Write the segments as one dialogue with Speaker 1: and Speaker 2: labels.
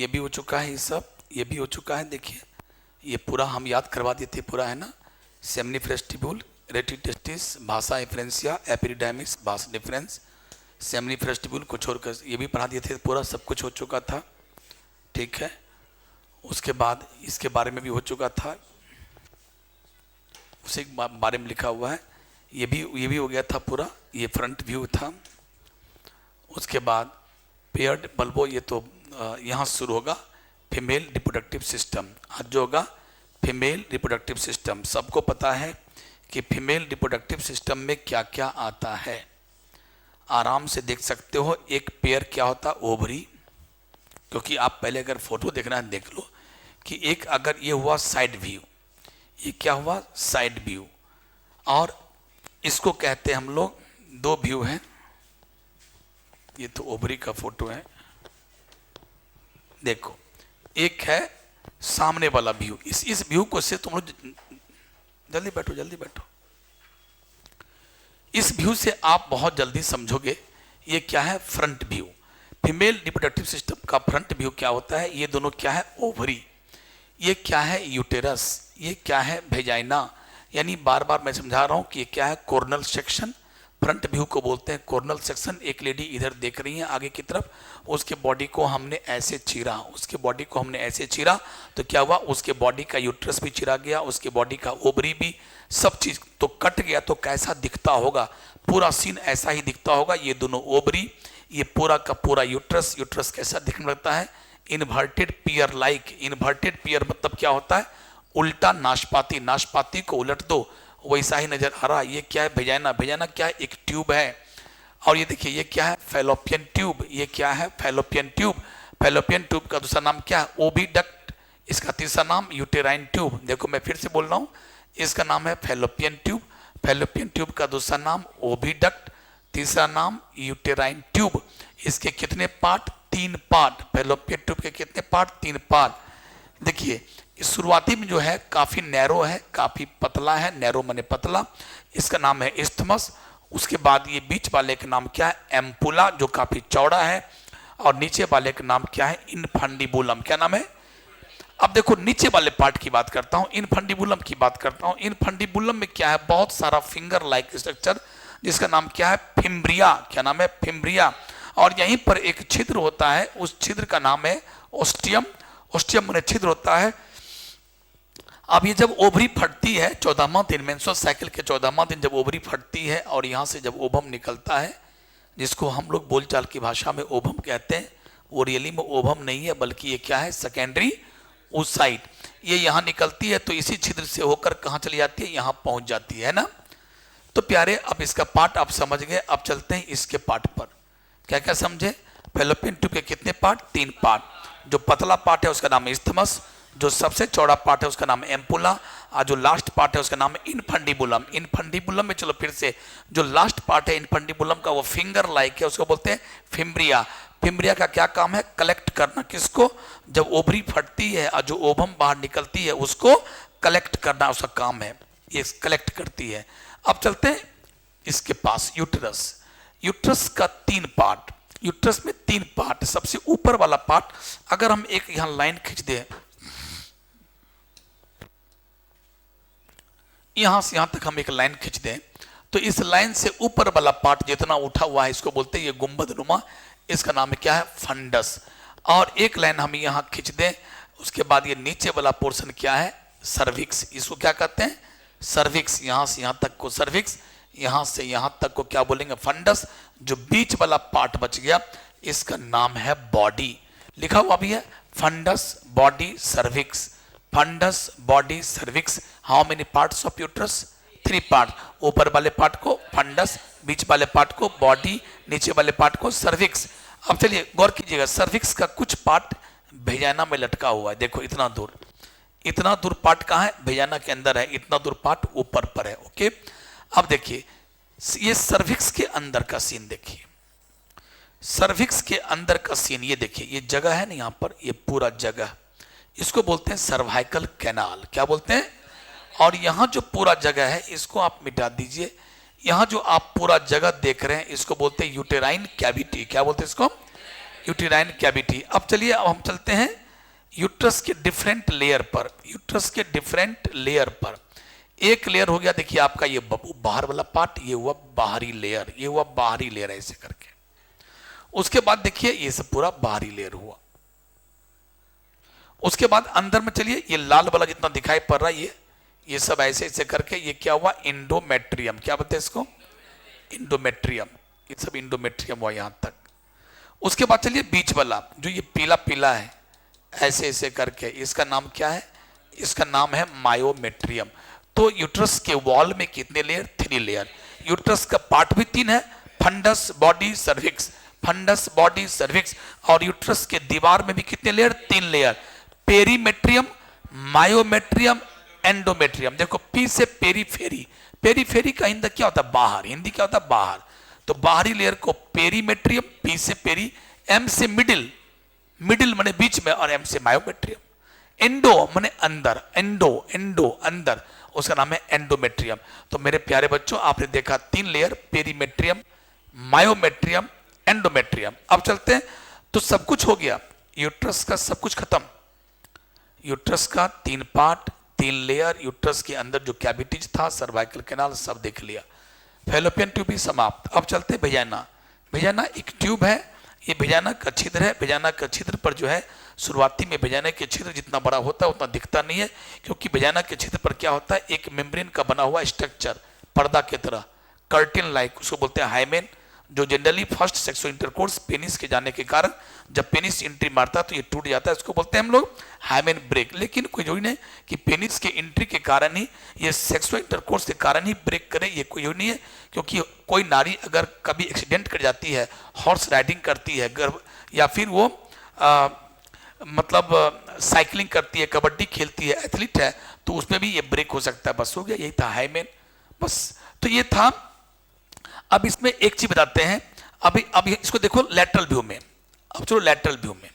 Speaker 1: ये भी हो चुका है, ये सब ये भी हो चुका है। देखिए ये पूरा हम याद करवा दिए थे, पूरा है ना। सेमनीफ्रेस्टिबुल, रेटिटेस्टिस, भाषा एफरेंसिया, एपिडिडाइमिस, भाषा डिफरेंस, सेमनीफ्रेस्टिबुल को छोड़कर ये भी पढ़ा दिए थे, पूरा सब कुछ हो चुका था। ठीक है, उसके बाद इसके बारे में भी हो चुका था, उसी के बारे में लिखा हुआ है। ये भी हो गया था पूरा, ये फ्रंट व्यू था। उसके बाद पेयर्ड बल्बो, ये तो यहाँ शुरू होगा। फीमेल रिप्रोडक्टिव सिस्टम, आज जो होगा फीमेल रिप्रोडक्टिव सिस्टम। सबको पता है कि फीमेल रिप्रोडक्टिव सिस्टम में क्या क्या आता है, आराम से देख सकते हो। एक पेयर क्या होता है, ओवरी, क्योंकि आप पहले अगर फोटो देखना है देख लो कि एक अगर ये हुआ साइड व्यू, ये क्या हुआ साइड व्यू, और इसको कहते हैं हम लोग, दो व्यू हैं। ये तो ओवरी का फोटो है, देखो एक है सामने वाला व्यू। इस व्यू को से तुम लोग जल्दी बैठो। इस व्यू से आप बहुत जल्दी समझोगे ये क्या है, front view. Female reproductive system का फ्रंट व्यू क्या होता है, ये दोनों क्या है, ओवरी। ये क्या है, यूटेरस। ये क्या है, वेजाइना। यानी बार बार मैं समझा रहा हूं कि ये क्या है, कोर्नल सेक्शन। फ्रंट व्यू को बोलते हैं कोर्नल सेक्शन। एक लेडी इधर देख रही है आगे की तरफ, उसके बॉडी को हमने ऐसे चीरा, उसके बॉडी को हमने ऐसे चीरा तो क्या हुआ, उसके बॉडी का यूट्रस भी चीरा गया, उसके बॉडी का ओवरी भी, सब चीज तो कट गया। तो कैसा दिखता होगा, पूरा सीन ऐसा ही दिखता होगा। ये दोनों ओवरी, ये पूरा का पूरा यूट्रस। यूट्रस कैसा दिखने लगता है, इन्वर्टेड पियर लाइक। इन्वर्टेड पियर मतलब क्या होता है, उल्टा नाशपाती। नाशपाती को उलट दो वैसा ही नजर आ रहा। ये क्या है, भेजाना। भेजाना क्या है, एक ट्यूब है। और ये देखिए ये क्या है, फैलोपियन ट्यूब। ये क्या है, फैलोपियन ट्यूब। फैलोपियन ट्यूब का दूसरा नाम क्या है, ओविडक्ट। इसका तीसरा नाम यूटेराइन ट्यूब। देखो मैं फिर से बोल रहा हूं, इसका नाम है फैलोपियन ट्यूब। फैलोपियन ट्यूब का दूसरा नाम ओविडक्ट, तीसरा नाम यूटेराइन ट्यूब। इसके कितने पार्ट, 3 पार्ट। फैलोपियन ट्यूब के कितने पार्ट, 3 पार्ट। देखिए शुरुआती में जो है काफी नैरो है, काफी पतला है, नैरो माने पतला, इसका नाम है इस्थमस। उसके बाद ये बीच वाले का नाम क्या है, एम्पुला, जो काफी चौड़ा है। और नीचे वाले का नाम क्या है, इनफंडिबुलम। क्या नाम है, अब देखो नीचे वाले पार्ट की बात करता हूं, इनफंडिबुलम की बात करता हूं। इनफंडिबुलम में क्या है, बहुत सारा फिंगर लाइक स्ट्रक्चर, जिसका नाम क्या है, फिम्ब्रिया। क्या नाम है, फिम्ब्रिया। और यहीं पर एक छिद्र होता है, उस छिद्र का नाम है ओस्टियम। ओस्टियम माने छिद्र होता है। अब ये जब ओवरी फटती है 14वां दिन, मेंस्ट्रुअल साइकिल के 14वां दिन जब ओवरी फटती है और यहाँ से जब ओवम निकलता है, जिसको हम लोग बोलचाल की भाषा में ओवम कहते हैं, वो रियली में ओवम नहीं है, बल्कि ये क्या है, सेकेंडरी oocyte। ये यहाँ निकलती है तो इसी छिद्र से होकर कहाँ चली जाती है, यहाँ पहुंच जाती है ना। तो प्यारे अब इसका पार्ट आप समझ गए, अब चलते हैं इसके पार्ट पर। क्या क्या समझे, फैलोपियन ट्यूब के कितने पार्ट, 3 पार्ट। जो पतला पार्ट है उसका नाम है इस्थमस, जो सबसे चौड़ा पार्ट है उसका नाम है एम्पुला, और जो लास्ट पार्ट है उसका नाम है इनफंडिबुलम। इनफंडिबुलम में चलो फिर से, जो लास्ट पार्ट है इनफंडिबुलम का वो फिंगर लाइक है, उसको बोलते हैं फिम्ब्रिया। फिम्ब्रिया का क्या काम है, कलेक्ट करना। किसको, जब ओवरी फटती है और जो ओवम बाहर निकलती है उसको कलेक्ट करना उसका काम है, ये कलेक्ट करती है। अब चलते हैं इसके पास, यूट्रस। यूट्रस का 3 पार्ट, यूट्रस में 3 पार्ट। सबसे ऊपर वाला पार्ट, अगर हम एक यहां लाइन खींच दें, यहां से यहां तक हम एक लाइन खींच दें, तो इस लाइन से ऊपर वाला पार्ट जितना उठा हुआ है इसको बोलते हैं ये गुंबद नुमा, इसका नाम क्या है, फंडस। और एक लाइन हम यहां खींच दें, उसके बाद ये नीचे वाला पोर्शन क्या है, सर्विक्स। इसको क्या कहते हैं, सर्विक्स। यहां से यहां तक को सर्विक्स, यहां से यहां तक को क्या बोलेंगे, फंडस। जो बीच वाला पार्ट बच गया इसका नाम है बॉडी। लिखा हुआ भी है, fundus, body, cervix. Fundus, body, cervix. How many parts of uterus, 3 part. ऊपर वाले पार्ट को फंडस, बीच वाले पार्ट को बॉडी, नीचे वाले पार्ट को सर्विक्स। अब चलिए गौर कीजिएगा, सर्विक्स का कुछ पार्ट भेजाना में लटका हुआ है। देखो इतना दूर पार्ट कहाँ है, भेजाना के अंदर है, इतना दूर पार्ट ऊपर पर है। ओके, अब देखिए ये सर्विक्स के अंदर का सीन देखिए, सर्विक्स के अंदर का सीन ये देखिए, ये जगह है ना यहाँ पर, ये पूरा जगह, इसको बोलते हैं सर्वाइकल कैनाल। क्या बोलते हैं, और यहाँ जो पूरा जगह है इसको आप मिटा दीजिए। यहाँ जो आप पूरा जगह देख रहे हैं इसको बोलते हैं यूटेराइन कैविटी। क्या बोलते हैं इसको, यूटेराइन कैविटी। अब चलिए अब हम चलते हैं यूट्रस के डिफरेंट लेयर पर। यूट्रस के डिफरेंट लेयर पर एक लेयर हो गया, देखिए आपका ये बाहर वाला पार्ट, ये हुआ बाहरी लेयर, ये हुआ बाहरी लेयर ऐसे करके। उसके बाद देखिए ये सब पूरा बाहरी लेयर हुआ। उसके बाद अंदर में चलिए, ये लाल वाला जितना दिखाई पड़ रहा है ये सब ऐसे ऐसे करके ये क्या हुआ, इंडोमेट्रियम। क्या बोलते हैं इसको, इंडोमेट्रियम। ये सब इंडोमेट्रियम हुआ यहां तक। उसके बाद चलिए बीच वाला जो ये पीला पीला है ऐसे ऐसे करके, इसका नाम क्या है, इसका नाम है मायोमेट्रियम। तो यूट्रस के वॉल में कितने लेयर, 3 लेयर। यूट्रस का पार्ट भी 3 है, fundus, body, cervix. Fundus, body, cervix. और यूट्रस के दीवार में भी कितने layer, 3 layer. Perimetrium, myometrium, endometrium. देखो पी से पेरीफेरी, पेरीफेरी का हिंदी क्या होता है, बाहर। हिंदी क्या होता है, बाहर। तो बाहरी लेयर को पेरीमेट्रियम, पी से पेरी, एम से मिडिल, मिडिल माने बीच में, और एम से मायोमेट्रियम। एंडो माने अंदर, एंडो एंडो अंदर, उसका नाम है एंडोमेट्रियम। तो मेरे प्यारे बच्चों आपने देखा 3 लेयर, पेरीमेट्रियम, मायोमेट्रियम, एंडोमेट्रियम। अब चलते हैं, तो सब कुछ हो गया, यूट्रस का सब कुछ खत्म। यूट्रस का 3 पार्ट, 3 लेयर, यूट्रस के अंदर जो कैविटीज था, सर्वाइकल कैनाल, सब देख लिया। फैलोपियन ट्यूब भी समाप्त। अब चलते हैं वेजाइना। वेजाइना एक ट्यूब है, ये वेजाइना का छिद्र है। वेजाइना का छिद्र पर जो है शुरुआती में वेजाइना के छिद्र जितना बड़ा होता है उतना दिखता नहीं है, क्योंकि वेजाइना के छिद्र पर क्या होता है, एक मेम्ब्रेन का बना हुआ स्ट्रक्चर, पर्दा की तरह, कर्टेन लाइक, उसको बोलते हैं हाइमेन, जो generally first sexual intercourse penis के जाने के कारण जब पेनिस एंट्री मारता है तो ये टूट जाता है, उसको बोलते हैं हम लोग हाइमेन ब्रेक। लेकिन कोई जरूरी नहीं कि पेनिस के एंट्री के कारण ही, ये सेक्सुअल इंटरकोर्स के कारण ही ब्रेक करे, ये कोई जरूरी नहीं है। क्योंकि कोई नारी अगर कभी एक्सीडेंट कर जाती है, हॉर्स राइडिंग करती है, गर्भ, या फिर वो मतलब साइकिलिंग करती है, कबड्डी खेलती है, एथलीट है, तो उसमें भी ये ब्रेक हो सकता है। बस हो गया, यही था हाइमेन, बस। तो ये था। अब इसमें एक चीज बताते हैं, अभी इसको देखो लैटरल व्यू में। अब चलो लैटरल व्यू में,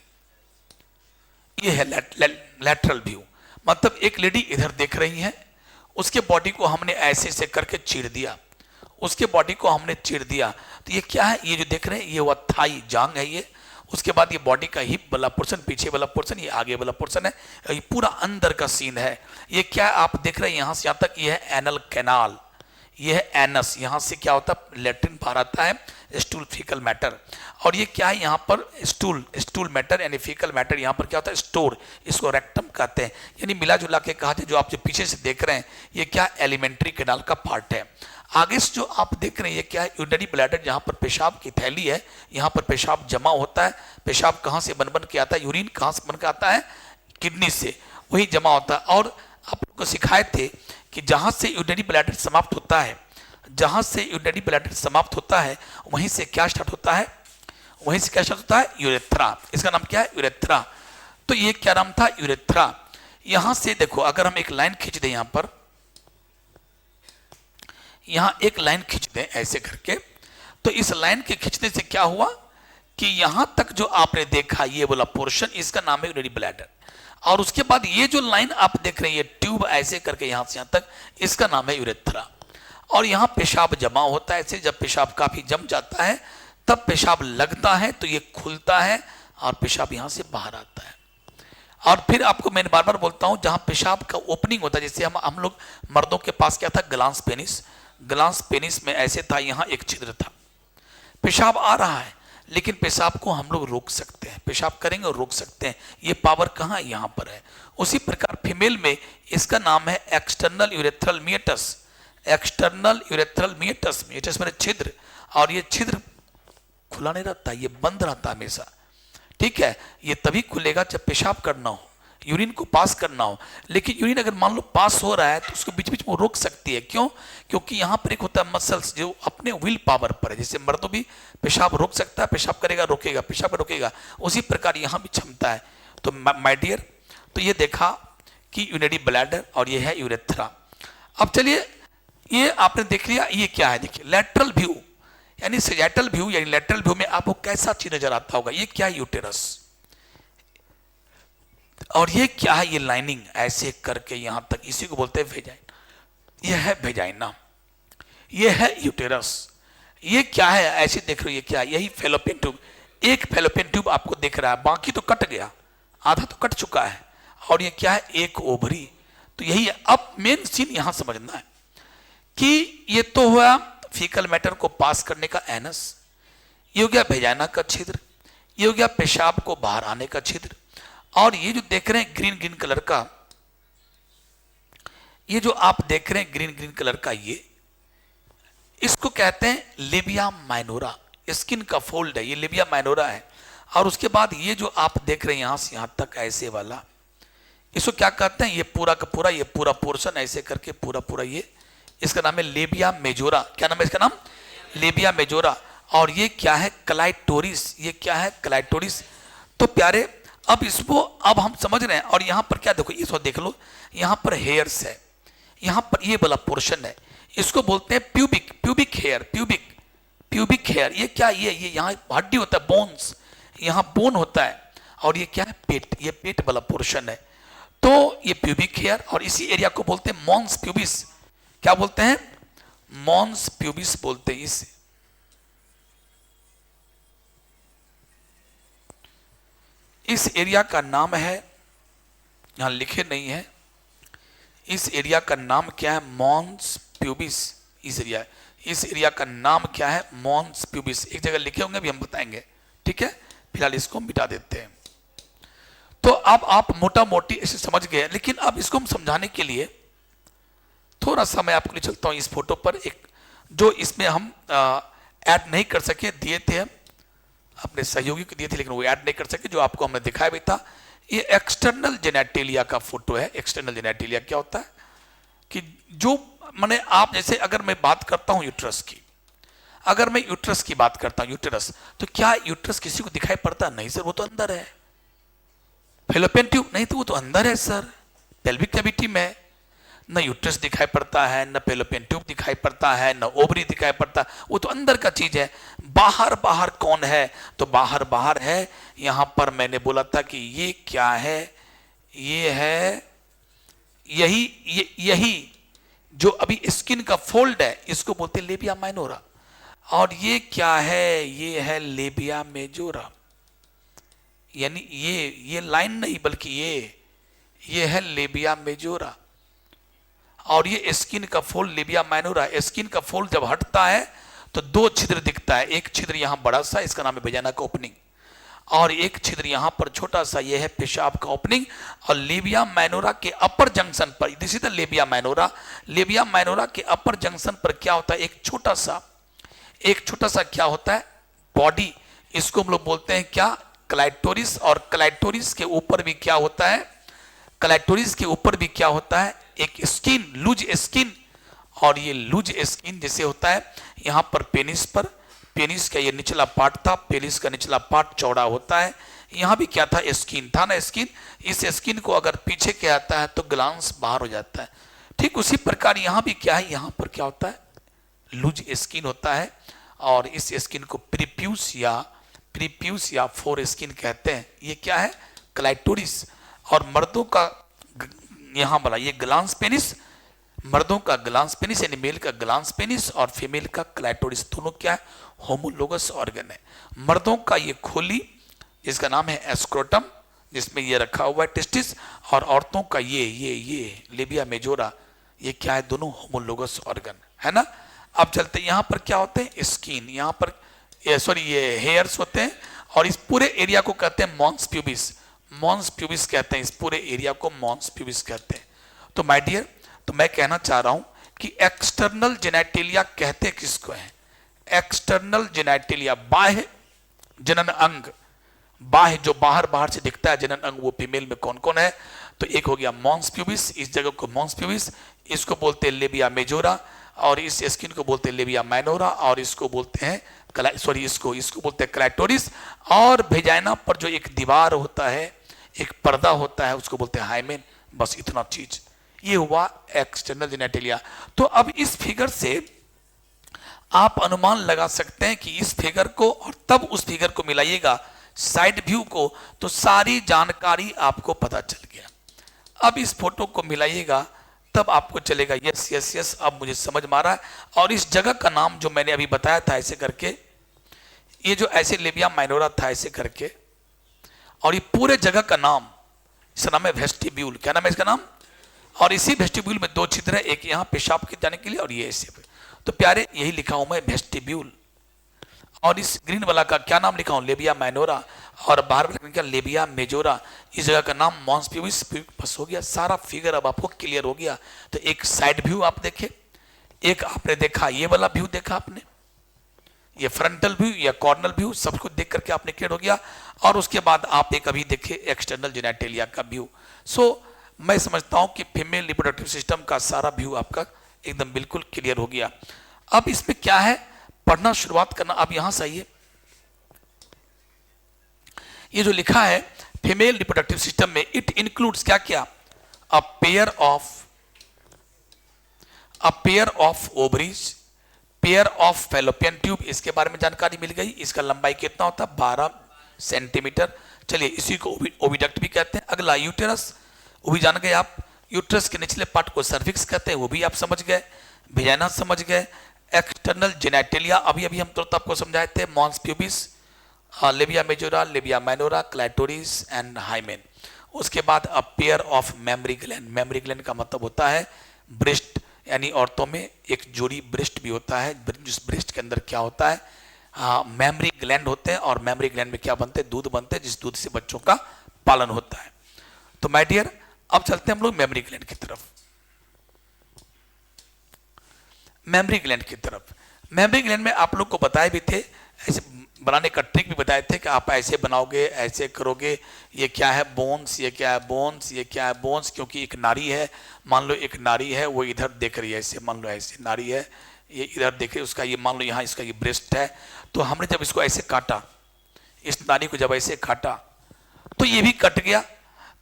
Speaker 1: ये है लैटरल व्यू, मतलब एक लेडी इधर देख रही है, उसके बॉडी को हमने ऐसे ऐसे करके चीर दिया, उसके बॉडी को हमने चीर दिया। तो ये क्या है, ये जो देख रहे हैं ये वो थाई जांग है ये। उसके बाद ये बॉडी का हिप वाला पोर्शन, पीछे वाला पोर्शन, ये आगे वाला पोर्शन है, ये पूरा अंदर का सीन है। ये क्या आप देख रहे हैं, यहां से यहां तक ये है एनल कैनाल, ये है एनस। यहां से क्या होता है, लेट्रिन बाहर आता है, स्टूल फीकल मैटर। और ये क्या है, यहाँ पर स्टूल मैटर यानी फीकल मैटर, यहाँ पर क्या होता है, स्टोर, इसको रेक्टम कहते हैं। यानी मिला जुला के कहा जाए, जो आप जो पीछे से देख रहे हैं ये क्या एलिमेंट्री कैनाल का पार्ट है। आगे से जो आप देख रहे हैं ये क्या है, यूरिनरी ब्लैडर, जहाँ पर पेशाब की थैली है, यहाँ पर पेशाब जमा होता है। पेशाब कहाँ से बन के आता है, यूरिन कहाँ से बन के आता है, किडनी से, वही जमा होता है। और आप लोग को सिखाए थे कि जहाँ से यूरिनरी ब्लैडर समाप्त होता है, जहाँ से यूरिनरी ब्लैडर समाप्त होता है, वहीं से क्या स्टार्ट होता है, वहीं से क्या स्टार्ट होता है, यूरेथ्रा। इसका नाम क्या है, यूरेथ्रा। तो ये क्या नाम था, यूरेथ्रा। यहां से देखो, अगर हम एक लाइन खींच दें, यहां पर, यहां एक लाइन खींच दें ऐसे करके, तो इस लाइन के खींचने से क्या हुआ कि यहां तक जो आपने देखा ये वाला पोर्शन, इसका नाम है यूरिनरी ब्लैडर। और उसके बाद ये जो लाइन आप देख रहे हैं, ये ट्यूब ऐसे करके यहां से यहां तक, इसका नाम है यूरेथ्रा। और यहां पेशाब जमा होता है ऐसे, जब पेशाब काफी जम जाता है तब पेशाब लगता है तो ये खुलता है और पेशाब यहां से बाहर आता है। और फिर आपको मैंने बार बार बोलता हूं, जहां पेशाब का ओपनिंग होता है, जैसे हम लोग मर्दों के पास क्या था, ग्लांस पेनिस, ग्लांस पेनिस में ऐसे था, यहां एक छिद्र था, पेशाब आ रहा है लेकिन पेशाब को हम लोग रोक सकते हैं, पेशाब करेंगे और रोक सकते हैं। ये पावर कहाँ, यहाँ पर है। उसी प्रकार फीमेल में इसका नाम है external urethral meatus, external urethral meatus, meatus माने छिद्र। और ये छिद्र खुला नहीं रहता, ये बंद रहता हमेशा, ठीक है। ये तभी खुलेगा जब पेशाब करना हो, यूरिन को पास करना हो। लेकिन यूरिन अगर मान लो पास हो रहा है तो उसको बीच बीच में रोक सकती है। क्यों, क्योंकि यहाँ पर एक होता है मसल्स जो अपने विल पावर पर है। जैसे मर्दों भी पेशाब रोक सकता है, पेशाब करेगा रोकेगा, पेशाब रोकेगा, उसी प्रकार यहाँ भी क्षमता है। तो माय डियर, तो ये देखा कि यूरिनरी ब्लैडर और ये है यूरेथ्रा। अब चलिए, ये आपने देख लिया, ये क्या है, देखिए लैटरल व्यू यानी सैजिटल व्यू, यानी लैटरल व्यू में आपको कैसा चीज नजर आता होगा। ये क्या है, यूटेरस, और ये क्या है, ये लाइनिंग ऐसे करके यहां तक, इसी को बोलते हैं वेजाइन। ये है वेजाइना, ये है यूटेरस। ये क्या है, ऐसे देख रहे हो, ये क्या है, यही फैलोपियन ट्यूब, एक फैलोपियन ट्यूब आपको दिख रहा है, बाकी तो कट गया, आधा तो कट चुका है, और ये क्या है, एक ओवरी। तो यही है। अब मेन सीन यहां समझना है कि ये तो हुआ फीकल मैटर को पास करने का एनस, ये हो गया भेजाना का छिद्र, ये हो गया पेशाब को बाहर आने का छिद्र, और ये जो देख रहे हैं ग्रीन ग्रीन कलर का, ये जो आप देख रहे हैं ग्रीन ग्रीन कलर का, ये इसको कहते हैं लेबिया माइनोरा, स्किन का फोल्ड है, ये लेबिया माइनोरा है। और उसके बाद ये जो आप देख रहे हैं यहां से यहां तक ऐसे वाला, इसको क्या कहते हैं, ये पूरा का पूरा, ये पूरा पोर्शन ऐसे करके पूरा पूरा, ये इसका नाम है लेबिया मेजोरा। क्या नाम है इसका नाम, लेबिया मेजोरा। और ये क्या है, क्लाइटोरिस, ये क्या है, क्लाइटोरिस। तो प्यारे अब इसको अब हम समझ रहे हैं। और यहां पर क्या देखो, इसको देख लो, यहां पर हेयर्स है, यहां पर ये वाला पोर्शन है, इसको बोलते हैं pubic, pubic hair, pubic, pubic hair. ये क्या, ये यहाँ हड्डी होता है, बोन्स, यहाँ बोन होता है। और ये क्या है, पेट, ये पेट वाला पोर्शन है। तो ये प्यूबिक हेयर, और इसी एरिया को बोलते हैं मॉन्स प्यूबिस। क्या बोलते हैं, मॉन्स प्यूबिस बोलते हैं इसे। इस एरिया का नाम है, यहां लिखे नहीं है, इस एरिया का नाम क्या है, मॉन्स प्यूबिस। इस एरिया का नाम क्या है, मॉन्स प्यूबिस। एक जगह लिखे होंगे, अभी हम बताएंगे, ठीक है। फिलहाल इसको मिटा देते हैं। तो अब आप मोटा मोटी इसे समझ गए, लेकिन अब इसको हम समझाने के लिए थोड़ा सा मैं आपको ले चलता हूं इस फोटो पर। एक जो इसमें हम ऐड नहीं कर सके, दिए थे हम अपने सहयोगी को दिए थे, लेकिन वो ऐड नहीं कर सके, जो आपको हमने दिखाया भी था। ये एक्सटर्नल जेनेटेलिया का फोटो है। एक्सटर्नल जेनेटेलिया क्या होता है कि जो मैंने आप जैसे अगर मैं बात करता हूं यूट्रस की, अगर मैं यूट्रस की बात करता हूं, यूट्रस, तो क्या यूट्रस किसी को दिखाई पड़ता? नहीं सर, वो तो अंदर है। फैलोपियन ट्यूब, नहीं तो वो तो अंदर है सर, पेल्विक कैविटी में। न यूट्रस दिखाई पड़ता है, न फैलोपियन ट्यूब दिखाई पड़ता है, न ओवरी दिखाई पड़ता, वो तो अंदर का चीज है। बाहर बाहर कौन है? तो बाहर बाहर है, यहां पर मैंने बोला था कि ये क्या है, ये है यही जो अभी स्किन का फोल्ड है, इसको बोलते हैं लेबिया माइनोरा। और ये क्या है, ये है लेबिया मेजोरा। यानी ये लाइन नहीं, बल्कि ये है लेबिया मेजोरा। और ये स्किन का फोल्ड लेबिया माइनोरा। स्किन का फोल्ड जब हटता है तो दो छिद्र दिखता है। एक छिद्र यहां बड़ा सा, इसका नाम है वेजाना का ओपनिंग, और एक छिद्र यहां पर छोटा सा, ये है पेशाब का ओपनिंग। और लेबिया माइनोरा के अपर जंक्शन पर, this is the labia minora. Labia minora के अपर जंक्शन पर क्या होता है, एक छोटा सा क्या होता है, बॉडी, इसको हम लोग बोलते हैं क्या, क्लाइटोरिस। और क्लाइटोरिस के ऊपर भी क्या होता है, क्लाइटोरिस के ऊपर भी क्या होता है, एक स्किन, लूज स्किन। और ये लूज स्किन जैसे होता है यहां पर पेनिस पर, पेनिस का ये निचला पार्ट था, पेनिस का निचला पार्ट चौड़ा होता है। यहां भी क्या था, स्किन था ना, स्किन। इस स्किन को अगर पीछे क्या आता है तो ग्लांस बाहर हो जाता है। ठीक उसी प्रकार यहां भी क्या है, यहां पर क्या होता है, लूज स्किन होता है। और इस स्किन को प्रीप्यूस या फोर स्किन कहते हैं। ये क्या है, क्लाइटोरिस। और मर्दों का यहां वाला ये ग्लांस पेनिस, मर्दों का ग्लांस पेनिस यानी मेल का ग्लांस पेनिस, और फीमेल का क्लाइटोरिस, दोनों क्या है, होमोलोगस ऑर्गन है। मर्दों का ये खोली जिसका नाम है एस्क्रोटम, जिसमें ये रखा हुआ है टेस्टिस, और औरतों का ये लेबिया मेजोरा, ये क्या है, दोनों होमोलोगस ऑर्गन है ना। अब चलते यहां पर क्या होते हैं, स्किन, यहां पर ये हेयर्स होते हैं। और इस पूरे एरिया को कहते हैं मॉन्स प्यूबिस। मॉन्स प्यूबिस कहते हैं, इस पूरे एरिया को मॉन्स प्यूबिस कहते हैं। तो माय डियर, तो मैं कहना चाह रहा हूं कि एक्सटर्नल जेनेटेलिया कहते किसको है, एक्सटर्नल जेनेटेलिया, बाह्य जनन अंग, बाह्य जो बाहर बाहर से दिखता है जनन अंग, वो फीमेल में कौन कौन है, तो एक हो गया मॉन्स प्यूबिस, इस जगह को मॉन्स प्यूबिस, इसको बोलते हैं लेबिया मेजोरा, और इस स्किन को बोलते हैं लेबिया माइनोरा, और इसको बोलते हैं इसको बोलते हैं क्लाइटोरिस। और वेजाइना पर जो एक दीवार होता है, एक पर्दा होता है, उसको बोलते हैं हाइमेन। बस इतना चीज, ये हुआ एक्सटर्नल जेनेटेलिया। तो अब इस फिगर से आप अनुमान लगा सकते हैं कि इस फिगर को और तब उस फिगर को मिलाइएगा साइड व्यू को, तो सारी जानकारी आपको पता चल गया। अब इस फोटो को मिलाइएगा तब आपको चलेगा, यस यस यस, अब मुझे समझ में आ रहा है। और इस जगह का नाम जो मैंने अभी बताया था ऐसे करके, ये जो ऐसे लेबिया माइनोरा था ऐसे करके, और ये पूरे जगह का नाम, इसका नाम है वेस्टिब्यूल। क्या नाम है इसका नाम? और इसी वेस्टिब्यूल में दो छिद्र है, एक यहाँ पेशाब के जाने के लिए और ये ऐसे। तो प्यारे यही लिखा हूं मैं वेस्टिब्यूल, और इस ग्रीन वाला का क्या नाम लिखा हूं? लेबिया माइनोरा, और बाहर वाला का लेबिया मेजोरा। इस जगह का नाम मॉन्स प्यूबिस। बस हो गया सारा फिगर, अब आपको क्लियर हो गया। तो एक साइड व्यू आप देखे, एक आपने देखा ये वाला व्यू देखा आपने, ये फ्रंटल व्यू या कॉर्नल व्यू, सब कुछ देख करके आपने क्लियर हो गया। और उसके बाद आप एक अभी देखे एक्सटर्नल जेनेटेलिया का व्यू। सो मैं समझता हूं कि फीमेल रिप्रोडक्टिव सिस्टम का सारा व्यू आपका एकदम बिल्कुल क्लियर हो गया। अब इसमें क्या है, पढ़ना शुरुआत करना। अब यहां से आइए, ये जो लिखा है फीमेल रिप्रोडक्टिव सिस्टम में, इट इंक्लूड्स क्या क्या? अ pair of ovaries, pair of fallopian tube, इसके बारे में जानकारी मिल गई। इसका लंबाई कितना होता है? 12 सेंटीमीटर। चलिए इसी को ओविडक्ट भी कहते हैं। अगला यूटेरस, वो भी जान गए आप। यूटेरस के निचले पार्ट को सर्विक्स कहते हैं, वो भी आप समझ गए। वेजाइना समझ गए। एक्सटर्नल जेनेटेलिया अभी अभी हम तुरंत आपको समझाए थे, mons pubis, labia majora, labia minora, clitoris and hymen. उसके बाद a pair of mammary gland. Mammary gland का मतलब होता है ब्रेस्ट, यानी औरतों में एक जोड़ी ब्रेस्ट भी होता है, जिस ब्रेस्ट के अंदर क्या होता है, मेमरी ग्लैंड होते हैं। और मेमरी ग्लैंड में क्या बनते हैं? दूध बनते हैं, जिस दूध से बच्चों का पालन होता है। तो माय डियर, अब चलते हैं हम लोग मेमरी ग्लैंड की तरफ। मेमरी ग्लैंड की तरफ, मेमरी ग्लैंड में आप लोग को बताए भी थे, ऐसे बनाने का ट्रिक भी बताए थे कि आप ऐसे बनाओगे, ऐसे करोगे। ये क्या है? बोन्स। ये क्या है? बोन्स। ये क्या है? बोन्स। क्योंकि एक नारी है, मान लो एक नारी है, वो इधर देख रही है, ऐसे मान लो ऐसे नारी है, ये इधर देख रही है, उसका ये मान लो यहाँ इसका ये ब्रेस्ट है। तो हमने जब इसको ऐसे काटा, इस नारी को जब ऐसे काटा तो ये भी कट गया।